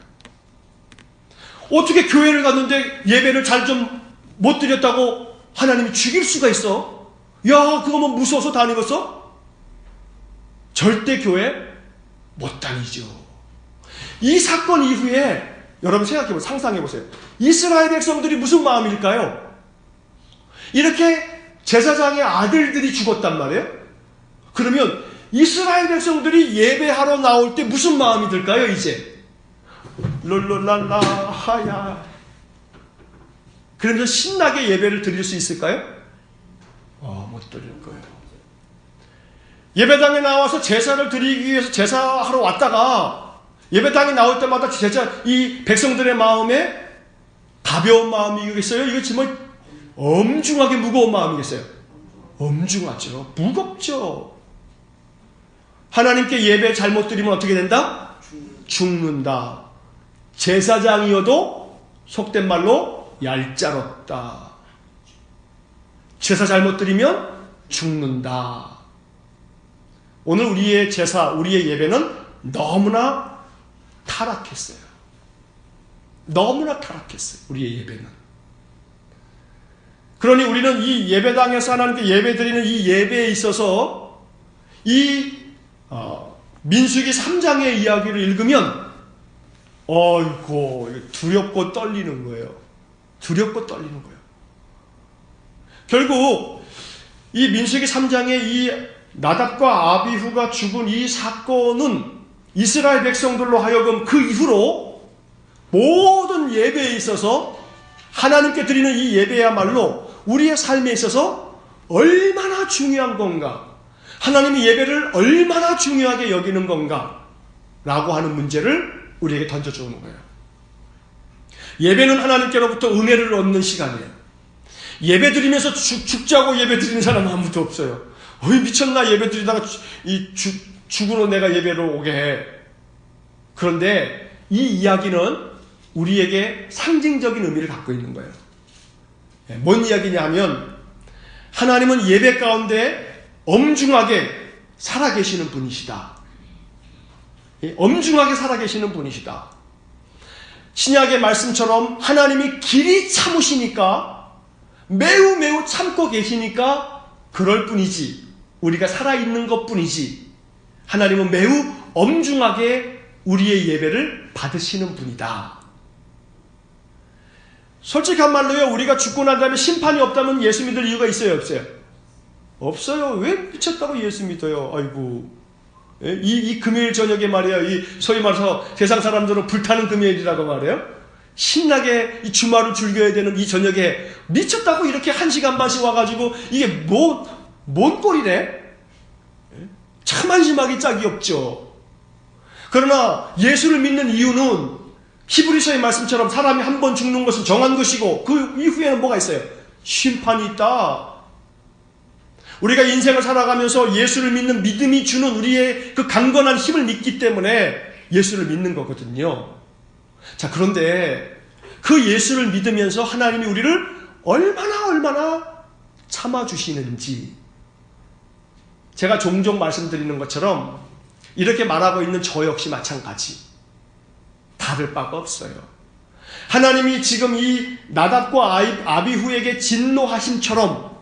어떻게 교회를 갔는데 예배를 잘 좀 못 드렸다고 하나님이 죽일 수가 있어? 야, 그거 뭐 무서워서 다니겠어? 절대 교회 못 다니죠. 이 사건 이후에 여러분 생각해보세요. 상상해보세요. 이스라엘 백성들이 무슨 마음일까요? 이렇게 제사장의 아들들이 죽었단 말이에요. 그러면 이스라엘 백성들이 예배하러 나올 때 무슨 마음이 들까요? 이제 롤롤랄라 하야. 그러면서 신나게 예배를 드릴 수 있을까요? 못 드릴 거예요. 예배당에 나와서 제사를 드리기 위해서 제사하러 왔다가 예배당에 나올 때마다 이 백성들의 마음에 가벼운 마음이겠어요? 이거 정말 엄중하게 무거운 마음이겠어요? 엄중하죠. 무겁죠. 하나님께 예배 잘못 드리면 어떻게 된다? 죽는다. 제사장이어도 속된 말로 얄짤없다. 제사 잘못 드리면 죽는다. 오늘 우리의 제사, 우리의 예배는 너무나 타락했어요. 너무나 타락했어요. 우리의 예배는. 그러니 우리는 이 예배당에서 하나님께 예배드리는 이 예배에 있어서 이 민수기 3장의 이야기를 읽으면 어이고 두렵고 떨리는 거예요. 두렵고 떨리는 거예요. 결국 이 민수기 3장의 이 나답과 아비후가 죽은 이 사건은 이스라엘 백성들로 하여금 그 이후로 모든 예배에 있어서 하나님께 드리는 이 예배야말로 우리의 삶에 있어서 얼마나 중요한 건가, 하나님이 예배를 얼마나 중요하게 여기는 건가 라고 하는 문제를 우리에게 던져주는 거예요. 예배는 하나님께로부터 은혜를 얻는 시간이에요. 예배 드리면서 죽자고 예배 드리는 사람 아무도 없어요. 어이 미쳤나, 예배 드리다가 죽으러 내가 예배를 오게 해. 그런데 이 이야기는 우리에게 상징적인 의미를 갖고 있는 거예요. 뭔 이야기냐 하면 하나님은 예배 가운데 엄중하게 살아계시는 분이시다. 엄중하게 살아계시는 분이시다. 신약의 말씀처럼 하나님이 길이 참으시니까 매우 참고 계시니까 그럴 뿐이지, 우리가 살아있는 것 뿐이지, 하나님은 매우 엄중하게 우리의 예배를 받으시는 분이다. 솔직한 말로요, 우리가 죽고 난 다음에 심판이 없다면 예수 믿을 이유가 있어요, 없어요? 없어요. 왜 미쳤다고 예수 믿어요? 아이고, 이 금요일 저녁에 말이에요, 이 소위 말해서 세상 사람들은 불타는 금요일이라고 말해요. 신나게 이 주말을 즐겨야 되는 이 저녁에 미쳤다고 이렇게 1시간 반씩 와가지고 이게 뭔 꼴이래? 참 한심하기 짝이 없죠. 그러나 예수를 믿는 이유는 히브리서의 말씀처럼 사람이 한 번 죽는 것은 정한 것이고 그 이후에는 뭐가 있어요? 심판이 있다. 우리가 인생을 살아가면서 예수를 믿는 믿음이 주는 우리의 그 강건한 힘을 믿기 때문에 예수를 믿는 거거든요. 자, 그런데 그 예수를 믿으면서 하나님이 우리를 얼마나 참아주시는지, 제가 종종 말씀드리는 것처럼 이렇게 말하고 있는 저 역시 마찬가지. 다를 바가 없어요. 하나님이 지금 이 나답과 아비후에게 진노하심처럼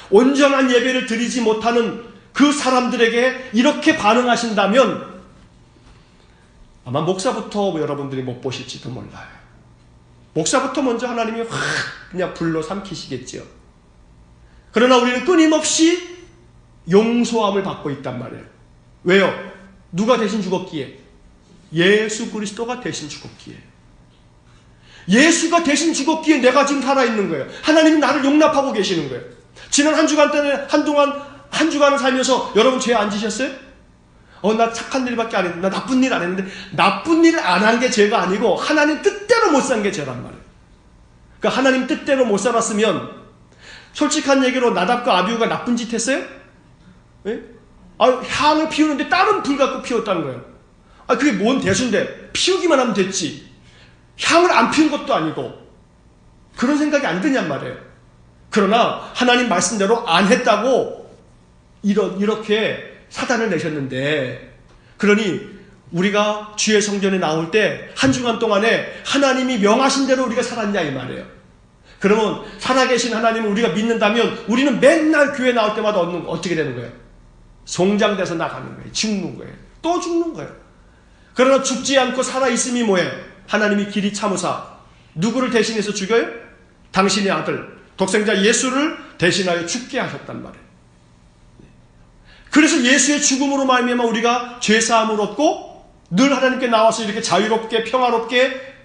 온전한 예배를 드리지 못하는 그 사람들에게 이렇게 반응하신다면 아마 목사부터 여러분들이 못 보실지도 몰라요. 목사부터 먼저 하나님이 확 그냥 불러 삼키시겠죠. 그러나 우리는 끊임없이 용서함을 받고 있단 말이에요. 왜요? 누가 대신 죽었기에? 예수 그리스도가 대신 죽었기에. 예수가 대신 죽었기에 내가 지금 살아있는 거예요. 하나님이 나를 용납하고 계시는 거예요. 지난 한 주간을 살면서 여러분 죄 안 지셨어요? 나 착한 일밖에 안 했는데, 나 나쁜 일 안 했는데, 나쁜 일을 안 한 게 죄가 아니고 하나님 뜻대로 못 산 게 죄란 말이에요. 그러니까 하나님 뜻대로 못 살았으면, 솔직한 얘기로 나답과 아비후가 나쁜 짓 했어요? 예? 향을 피우는데 다른 불 갖고 피웠다는 거예요. 그게 뭔 대수인데 피우기만 하면 됐지, 향을 안 피운 것도 아니고. 그런 생각이 안 드냔 말이에요. 그러나 하나님 말씀대로 안 했다고 이렇게 사단을 내셨는데, 그러니 우리가 주의 성전에 나올 때 한 주간 동안에 하나님이 명하신 대로 우리가 살았냐 이 말이에요. 그러면 살아계신 하나님을 우리가 믿는다면 우리는 맨날 교회 나올 때마다 어떻게 되는 거예요? 송장돼서 나가는 거예요. 죽는 거예요. 또 죽는 거예요. 그러나 죽지 않고 살아있음이 뭐예요? 하나님이 길이 참으사 누구를 대신해서 죽여요? 당신의 아들 독생자 예수를 대신하여 죽게 하셨단 말이에요. 그래서 예수의 죽음으로 말미암아 우리가 죄사함을 얻고 늘 하나님께 나와서 이렇게 자유롭게 평화롭게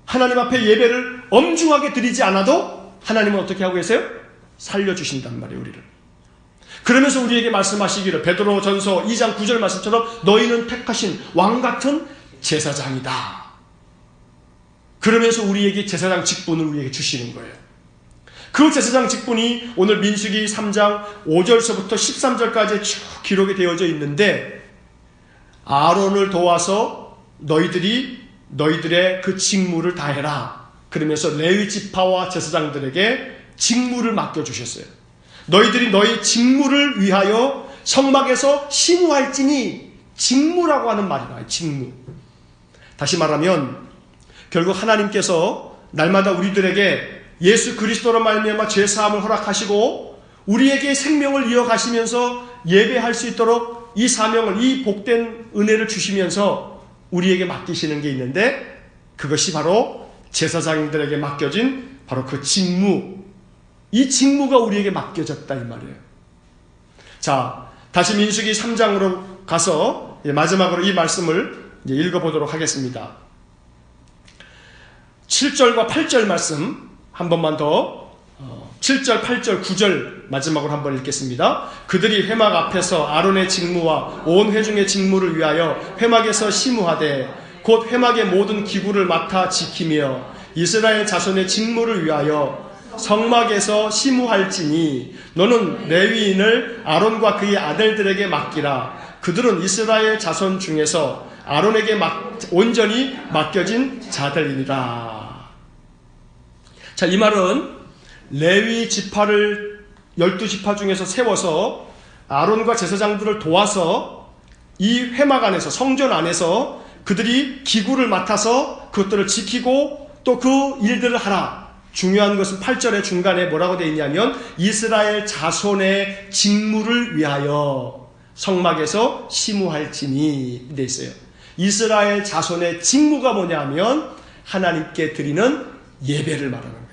하나님 앞에 예배를 엄중하게 드리지 않아도 하나님은 어떻게 하고 계세요? 살려주신단 말이에요, 우리를. 그러면서 우리에게 말씀하시기를, 베드로전서 2장 9절 말씀처럼 너희는 택하신 왕같은 제사장이다. 그러면서 우리에게 제사장 직분을 우리에게 주시는 거예요. 그 제사장 직분이 오늘 민수기 3장 5절서부터 13절까지 쭉 기록이 되어져 있는데, 아론을 도와서 너희들의 그 직무를 다해라. 그러면서 레위 지파와 제사장들에게 직무를 맡겨주셨어요. 너희들이 너희 직무를 위하여 성막에서 심우할지니, 직무라고 하는 말이 나와요. 직무. 다시 말하면 결국 하나님께서 날마다 우리들에게 예수 그리스도로 말미암아 죄사함을 허락하시고 우리에게 생명을 이어가시면서 예배할 수 있도록 이 사명을, 이 복된 은혜를 주시면서 우리에게 맡기시는 게 있는데, 그것이 바로 제사장들에게 맡겨진 바로 그 직무, 이 직무가 우리에게 맡겨졌다 이 말이에요. 자, 다시 민수기 3장으로 가서 마지막으로 이 말씀을 이제 읽어보도록 하겠습니다. 7절과 8절 말씀 한 번만 더, 7절, 8절, 9절 마지막으로 한번 읽겠습니다. 그들이 회막 앞에서 아론의 직무와 온 회중의 직무를 위하여 회막에서 심우하되 곧 회막의 모든 기구를 맡아 지키며 이스라엘 자손의 직무를 위하여 성막에서 심우할지니 너는 레위인을 아론과 그의 아들들에게 맡기라. 그들은 이스라엘 자손 중에서 아론에게 온전히 맡겨진 자들이니라. 자, 이 말은 레위 지파를 12지파 중에서 세워서 아론과 제사장들을 도와서 이 회막 안에서, 성전 안에서 그들이 기구를 맡아서 그것들을 지키고 또 그 일들을 하라. 중요한 것은 8절의 중간에 뭐라고 되어 있냐면 이스라엘 자손의 직무를 위하여 성막에서 심우할지니 되어 있어요. 이스라엘 자손의 직무가 뭐냐면 하나님께 드리는 예배를 말하는 거예요.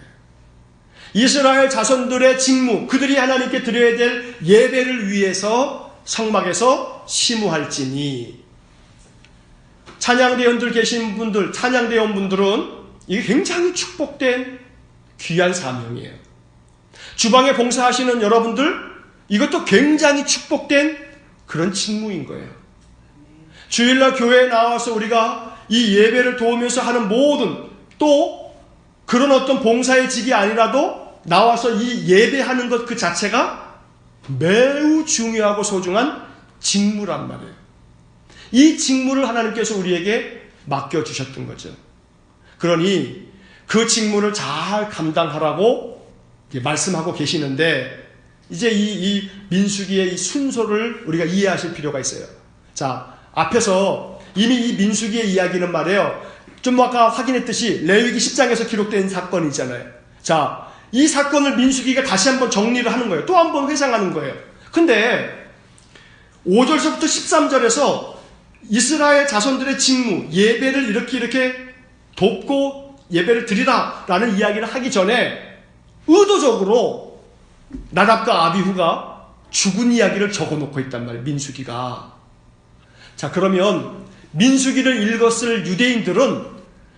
이스라엘 자손들의 직무, 그들이 하나님께 드려야 될 예배를 위해서 성막에서 심우할지니. 찬양대원들 계신 분들, 찬양대원분들은 이게 굉장히 축복된 귀한 사명이에요. 주방에 봉사하시는 여러분들, 이것도 굉장히 축복된 그런 직무인 거예요. 주일날 교회에 나와서 우리가 이 예배를 도우면서 하는 모든, 또 그런 어떤 봉사의 직이 아니라도 나와서 이 예배하는 것 그 자체가 매우 중요하고 소중한 직무란 말이에요. 이 직무를 하나님께서 우리에게 맡겨주셨던 거죠. 그러니 그 직무를 잘 감당하라고 말씀하고 계시는데, 이제 이 민수기의 이 순서를 우리가 이해하실 필요가 있어요. 자, 앞에서 이미 이 민수기의 이야기는 말이에요. 좀 아까 확인했듯이 레위기 10장에서 기록된 사건이잖아요. 자, 이 사건을 민수기가 다시 한번 정리를 하는 거예요. 또 한번 회상하는 거예요. 근데 5절서부터 13절에서 이스라엘 자손들의 직무, 예배를 이렇게 돕고 예배를 드리라 라는 이야기를 하기 전에 의도적으로 나답과 아비후가 죽은 이야기를 적어놓고 있단 말이에요. 민수기가. 자, 그러면 민수기를 읽었을 유대인들은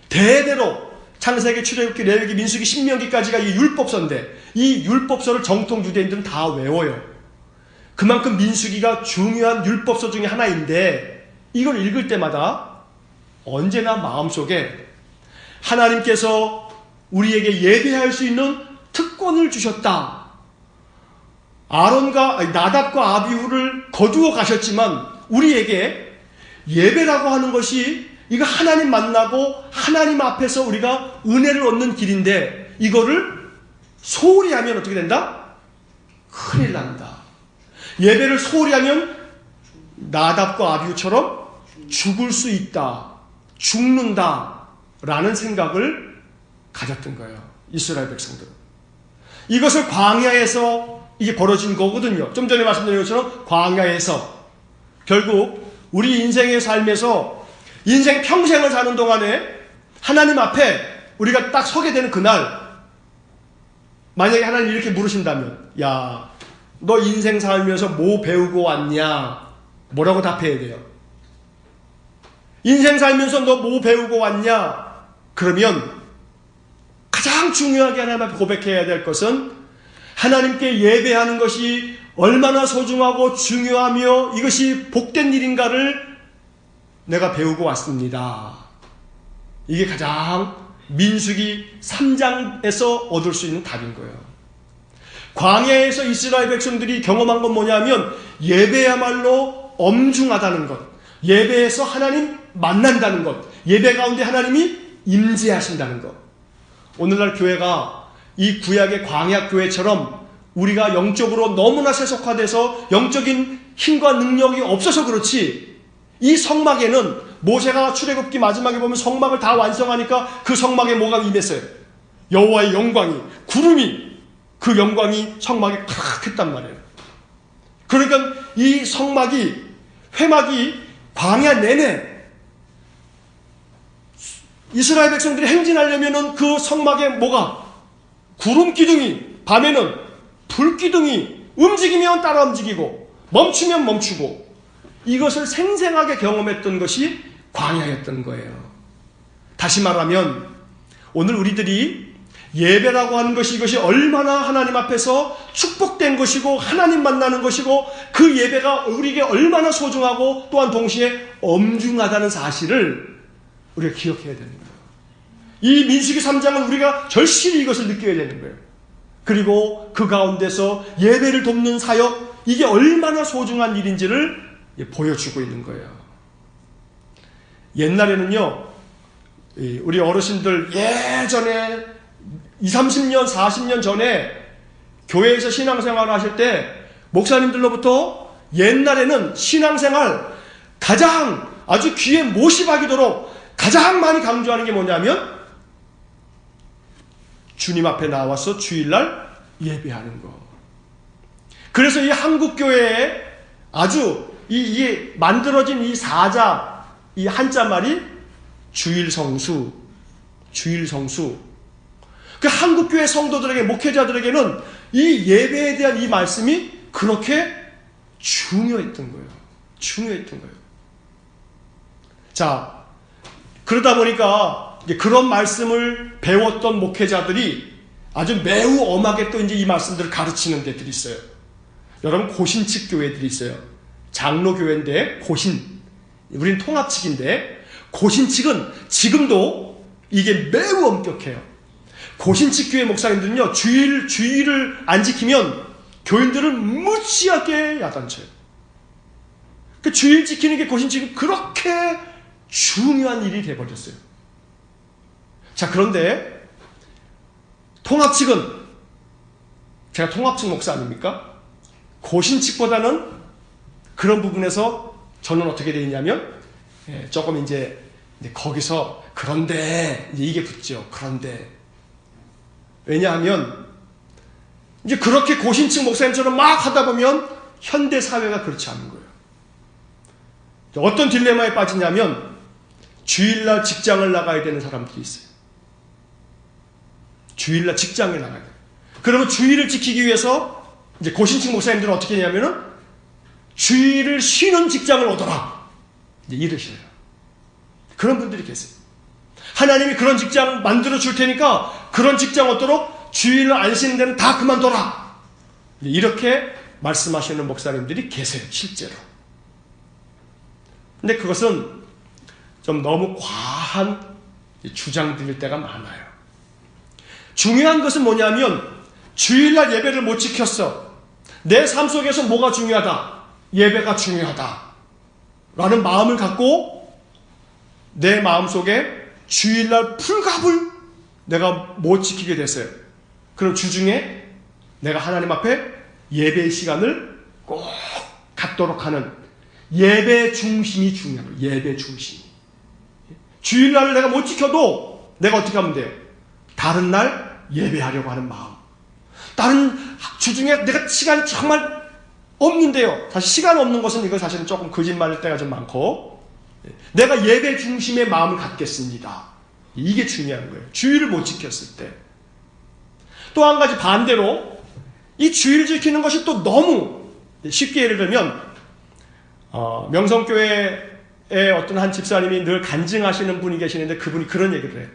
대대로 창세기, 출애굽기, 레위기, 민수기, 신명기까지가 이 율법서인데 이 율법서를 정통 유대인들은 다 외워요. 그만큼 민수기가 중요한 율법서 중에 하나인데 이걸 읽을 때마다 언제나 마음속에 하나님께서 우리에게 예배할 수 있는 특권을 주셨다. 나답과 아비후를 거두어 가셨지만 우리에게 예배라고 하는 것이 이거 하나님 만나고 하나님 앞에서 우리가 은혜를 얻는 길인데 이거를 소홀히 하면 어떻게 된다? 큰일 난다. 예배를 소홀히 하면 나답과 아비후처럼 죽을 수 있다. 죽는다. 라는 생각을 가졌던 거예요. 이스라엘 백성들은. 이것을 광야에서 이게 벌어진 거거든요. 좀 전에 말씀드린 것처럼 광야에서 결국 우리 인생의 삶에서 인생 평생을 사는 동안에 하나님 앞에 우리가 딱 서게 되는 그날 만약에 하나님 이렇게 물으신다면 야, 너 인생 살면서 뭐 배우고 왔냐? 뭐라고 답해야 돼요? 인생 살면서 너 뭐 배우고 왔냐? 그러면 가장 중요하게 하나님 앞에 고백해야 될 것은 하나님께 예배하는 것이 얼마나 소중하고 중요하며 이것이 복된 일인가를 내가 배우고 왔습니다. 이게 가장 민수기 3장에서 얻을 수 있는 답인 거예요. 광야에서 이스라엘 백성들이 경험한 건 뭐냐면 예배야말로 엄중하다는 것, 예배에서 하나님 만난다는 것, 예배 가운데 하나님이 임재하신다는 것. 오늘날 교회가 이 구약의 광야 교회처럼 우리가 영적으로 너무나 세속화돼서 영적인 힘과 능력이 없어서 그렇지, 이 성막에는 모세가 출애굽기 마지막에 보면 성막을 다 완성하니까 그 성막에 뭐가 임했어요? 여호와의 영광이, 구름이, 그 영광이 성막에 탁 했단 말이에요. 그러니까 이 성막이, 회막이 광야 내내 이스라엘 백성들이 행진하려면은 그 성막에 뭐가? 구름 기둥이, 밤에는 불 기둥이, 움직이면 따라 움직이고 멈추면 멈추고, 이것을 생생하게 경험했던 것이 광야였던 거예요. 다시 말하면 오늘 우리들이 예배라고 하는 것이, 이것이 얼마나 하나님 앞에서 축복된 것이고 하나님 만나는 것이고 그 예배가 우리에게 얼마나 소중하고 또한 동시에 엄중하다는 사실을 우리가 기억해야 되는 거예요. 이 민수기 3장은 우리가 절실히 이것을 느껴야 되는 거예요. 그리고 그 가운데서 예배를 돕는 사역, 이게 얼마나 소중한 일인지를 보여주고 있는 거예요. 옛날에는요, 우리 어르신들 예전에 30년, 40년 전에 교회에서 신앙생활을 하실 때 목사님들로부터 옛날에는 신앙생활 가장 아주 귀에 못이 박이도록 가장 많이 강조하는 게 뭐냐면 주님 앞에 나와서 주일날 예배하는 거. 그래서 이 한국교회에 아주 이 만들어진 이 사자, 이 한자말이 주일성수. 그 한국교회 성도들에게, 목회자들에게는 이 예배에 대한 이 말씀이 그렇게 중요했던 거예요. 자, 그러다 보니까 이제 그런 말씀을 배웠던 목회자들이 아주 매우 엄하게 또 이제 이 말씀들을 가르치는 데들이 있어요. 여러분, 고신측 교회들이 있어요. 장로교회인데 고신, 우리는 통합측인데 고신측은 지금도 이게 매우 엄격해요. 고신측 교회 목사님들은요, 주일을 안 지키면 교인들을 무지하게 야단쳐요. 그 주일 지키는 게 고신측은 그렇게 중요한 일이 돼버렸어요. 자, 그런데 통합측은, 제가 통합측 목사 아닙니까? 고신측보다는 그런 부분에서 저는 어떻게 되어 있냐면, 조금 이제 거기서 그런데 이게 붙죠. 그런데 왜냐하면 이제 그렇게 고신측 목사님처럼 막 하다 보면 현대 사회가 그렇지 않은 거예요. 어떤 딜레마에 빠지냐면 주일날 직장을 나가야 되는 사람들이 있어요. 주일날 직장에 나가야 돼요. 그러면 주일을 지키기 위해서 이제 고신측 목사님들은 어떻게 하냐면은 주일을 쉬는 직장을 얻어라, 이제 이러시래요. 그런 분들이 계세요. 하나님이 그런 직장 만들어 줄 테니까 그런 직장 얻도록 주일을 안 쉬는 데는 다 그만둬라, 이렇게 말씀하시는 목사님들이 계세요, 실제로. 근데 그것은 좀 너무 과한 주장들일 때가 많아요. 중요한 것은 뭐냐면 주일날 예배를 못 지켰어. 내 삶 속에서 뭐가 중요하다? 예배가 중요하다 라는 마음을 갖고 내 마음속에 주일날 풀갑을 내가 못 지키게 됐어요. 그럼 주중에 내가 하나님 앞에 예배의 시간을 꼭 갖도록 하는 예배 중심이 중요한 거예요. 예배 중심이. 주일날을 내가 못 지켜도 내가 어떻게 하면 돼? 다른 날 예배하려고 하는 마음. 다른 주중에 내가 시간이 정말 없는데요. 사실 시간 없는 것은 이거 사실은 조금 거짓말일 때가 좀 많고, 내가 예배 중심의 마음을 갖겠습니다. 이게 중요한 거예요. 주일을 못 지켰을 때. 또 한 가지 반대로 이 주일 지키는 것이 또 너무 쉽게, 예를 들면 명성교회의 어떤 한 집사님이 늘 간증하시는 분이 계시는데 그분이 그런 얘기를 해요.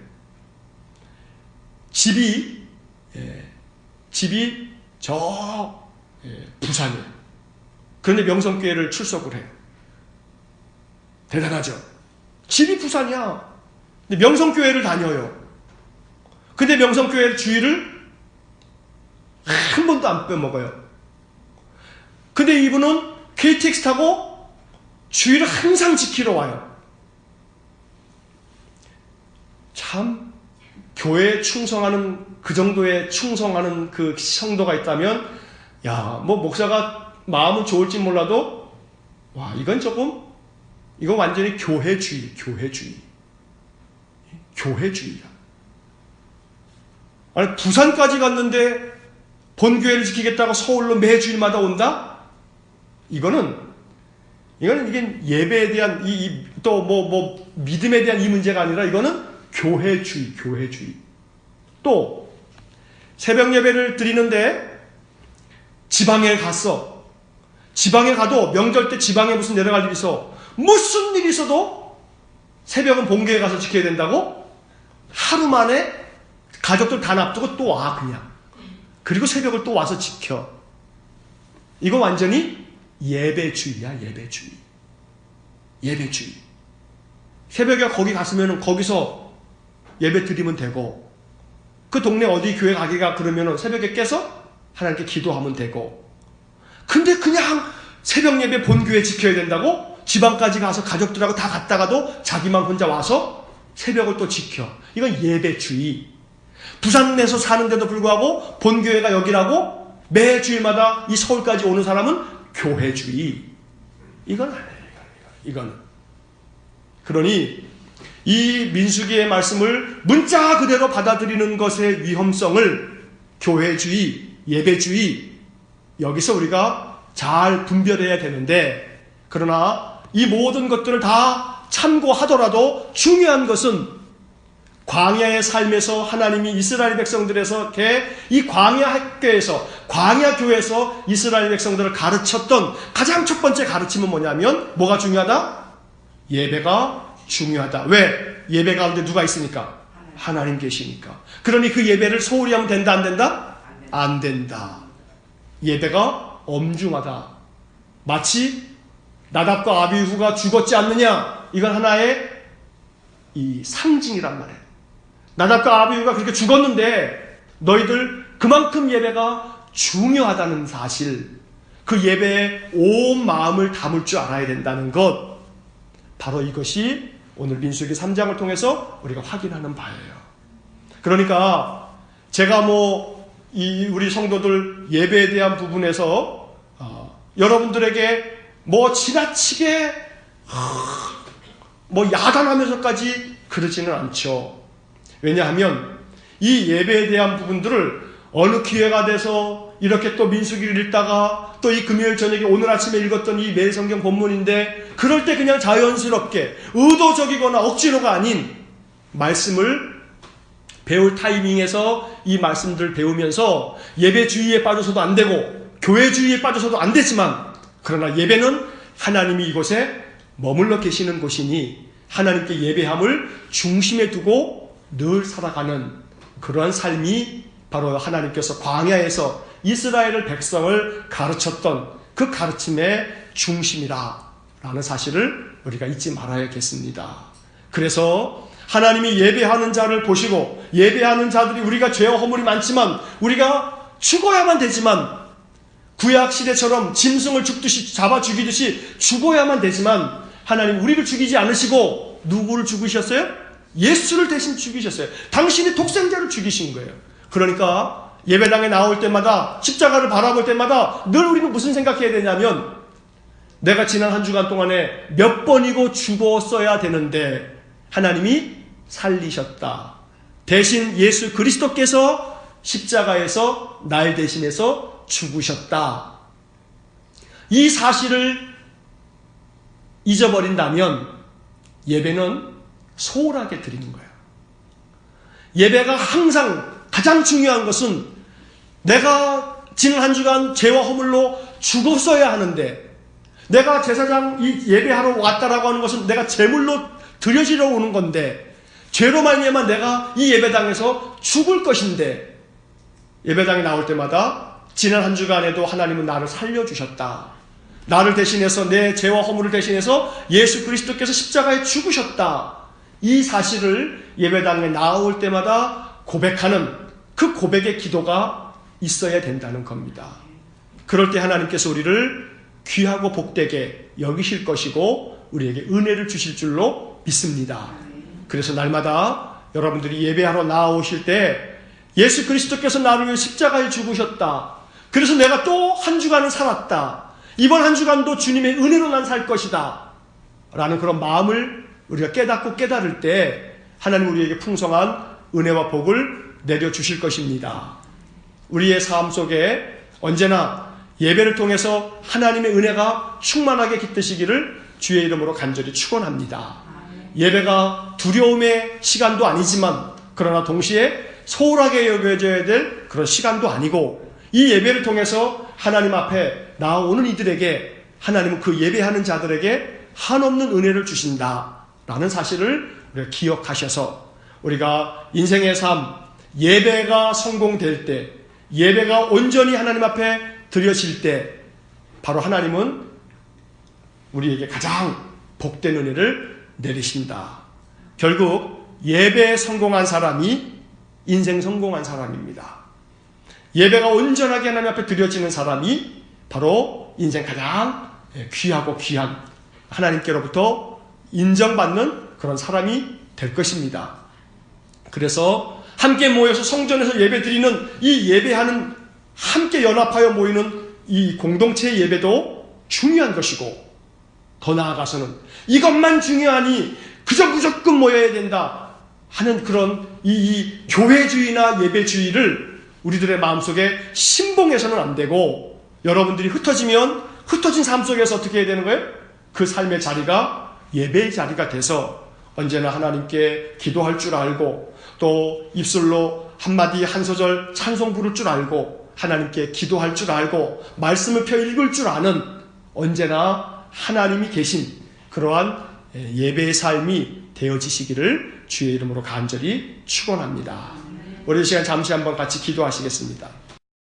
집이 저 부산이에요. 그런데 명성교회를 출석을 해요. 대단하죠. 집이 부산이야. 근데 명성교회를 다녀요. 근데 명성교회 주일을 한 번도 안 빼먹어요. 근데 이분은 KTX 타고 주일을 항상 지키러 와요. 참 교회에 충성하는, 그 정도의 충성하는 그 성도가 있다면, 야, 뭐 목사가 마음은 좋을지 몰라도, 와, 이건 이건 완전히 교회주의야. 아니, 부산까지 갔는데 본교회를 지키겠다고 서울로 매주일마다 온다? 이게 예배에 대한 또 믿음에 대한 이 문제가 아니라 이거는 교회주의. 또 새벽 예배를 드리는데 지방에 갔어. 지방에 가도 명절 때 지방에 무슨 내려갈 일이 있어. 무슨 일이 있어도 새벽은 본교회 가서 지켜야 된다고? 하루 만에 가족들 다 놔두고 또 와, 그냥. 그리고 새벽을 또 와서 지켜. 이거 완전히 예배주의야, 예배주의. 새벽에 거기 갔으면 거기서 예배 드리면 되고, 그 동네 어디 교회 가기가 그러면 새벽에 깨서 하나님께 기도하면 되고, 근데 그냥 새벽 예배 본교회 지켜야 된다고 지방까지 가서 가족들하고 다 갔다가도 자기만 혼자 와서 새벽을 또 지켜. 이건 예배주의. 부산에서 사는데도 불구하고 본교회가 여기라고 매 주일마다 이 서울까지 오는 사람은 교회주의. 이건 아니에요. 이거는. 그러니 이 민수기의 말씀을 문자 그대로 받아들이는 것의 위험성을 교회주의, 예배주의, 여기서 우리가 잘 분별해야 되는데, 그러나 이 모든 것들을 다 참고하더라도 중요한 것은 광야의 삶에서 하나님이 이스라엘 백성들에서 이 광야 학교에서, 광야 교회에서 이스라엘 백성들을 가르쳤던 가장 첫 번째 가르침은 뭐냐면, 뭐가 중요하다? 예배가 중요하다. 왜? 예배 가운데 누가 있으니까? 하나님 계시니까. 그러니 그 예배를 소홀히 하면 된다, 안 된다? 안 된다. 예배가 엄중하다. 마치 나답과 아비후가 죽었지 않느냐? 이건 하나의 이 상징이란 말이에요. 나답과 아비후가 그렇게 죽었는데 너희들 그만큼 예배가 중요하다는 사실, 그 예배에 온 마음을 담을 줄 알아야 된다는 것, 바로 이것이 오늘 민수기 3장을 통해서 우리가 확인하는 바예요. 그러니까 제가 우리 성도들 예배에 대한 부분에서 여러분들에게 지나치게 야단하면서까지 그러지는 않죠. 왜냐하면 이 예배에 대한 부분들을 어느 기회가 돼서 이렇게 또 민수기를 읽다가 또 이 금요일 저녁에 오늘 아침에 읽었던 이 매일 성경 본문인데, 그럴 때 그냥 자연스럽게 의도적이거나 억지로가 아닌 말씀을 배울 타이밍에서 이 말씀들을 배우면서 예배주의에 빠져서도 안 되고 교회주의에 빠져서도 안 되지만, 그러나 예배는 하나님이 이곳에 머물러 계시는 곳이니 하나님께 예배함을 중심에 두고 늘 살아가는 그러한 삶이 바로 하나님께서 광야에서 이스라엘 백성을 가르쳤던 그 가르침의 중심이라는 사실을 우리가 잊지 말아야겠습니다. 그래서 하나님이 예배하는 자를 보시고, 예배하는 자들이 우리가 죄와 허물이 많지만 우리가 죽어야만 되지만, 구약시대처럼 짐승을 잡아 죽이듯이 죽어야만 되지만, 하나님 우리를 죽이지 않으시고 누구를 죽으셨어요? 예수를 대신 죽이셨어요. 당신이 독생자를 죽이신 거예요. 그러니까 예배당에 나올 때마다, 십자가를 바라볼 때마다 늘 우리는 무슨 생각해야 되냐면, 내가 지난 한 주간 동안에 몇 번이고 죽었어야 되는데 하나님이 살리셨다. 대신 예수 그리스도께서 십자가에서 날 대신해서 죽으셨다. 이 사실을 잊어버린다면 예배는 소홀하게 드리는 거예요. 예배가 항상 가장 중요한 것은 내가 지난 한 주간 죄와 허물로 죽었어야 하는데, 내가 제사장 이 예배하러 왔다라고 하는 것은 내가 제물로 드려지러 오는 건데, 죄로 말미암아 내가 이 예배당에서 죽을 것인데, 예배당에 나올 때마다 지난 한 주간에도 하나님은 나를 살려주셨다. 나를 대신해서, 내 죄와 허물을 대신해서 예수 그리스도께서 십자가에 죽으셨다. 이 사실을 예배당에 나올 때마다 고백하는 그 고백의 기도가 있어야 된다는 겁니다. 그럴 때 하나님께서 우리를 귀하고 복되게 여기실 것이고 우리에게 은혜를 주실 줄로 믿습니다. 그래서 날마다 여러분들이 예배하러 나오실 때 예수 그리스도께서 나를 위해 십자가에 죽으셨다. 그래서 내가 또 한 주간을 살았다. 이번 한 주간도 주님의 은혜로 난 살 것이다. 라는 그런 마음을 우리가 깨닫고 깨달을 때 하나님 우리에게 풍성한 은혜와 복을 내려주실 것입니다. 우리의 삶 속에 언제나 예배를 통해서 하나님의 은혜가 충만하게 깃드시기를 주의 이름으로 간절히 축원합니다. 예배가 두려움의 시간도 아니지만, 그러나 동시에 소홀하게 여겨져야 될 그런 시간도 아니고, 이 예배를 통해서 하나님 앞에 나오는 이들에게 하나님은 그 예배하는 자들에게 한없는 은혜를 주신다라는 사실을 우리가 기억하셔서, 우리가 인생의 삶, 예배가 성공될 때, 예배가 온전히 하나님 앞에 드려질 때, 바로 하나님은 우리에게 가장 복된 은혜를 내리신다. 결국 예배에 성공한 사람이 인생 성공한 사람입니다. 예배가 온전하게 하나님 앞에 드려지는 사람이 바로 인생 가장 귀하고 귀한 하나님께로부터 인정받는 그런 사람이 될 것입니다. 그래서 함께 모여서 성전에서 예배 드리는 이 예배하는 함께 연합하여 모이는 이 공동체 예배도 중요한 것이고, 더 나아가서는 이것만 중요하니 그저 무조건 모여야 된다 하는 그런 이 교회주의나 예배주의를 우리들의 마음속에 신봉해서는 안 되고, 여러분들이 흩어지면 흩어진 삶 속에서 어떻게 해야 되는 거예요? 그 삶의 자리가 예배의 자리가 돼서 언제나 하나님께 기도할 줄 알고, 또 입술로 한마디 한 소절 찬송 부를 줄 알고, 하나님께 기도할 줄 알고, 말씀을 펴 읽을 줄 아는, 언제나 하나님이 계신 그러한 예배의 삶이 되어지시기를 주의 이름으로 간절히 축원합니다. 우리 이 시간 잠시 한번 같이 기도하시겠습니다.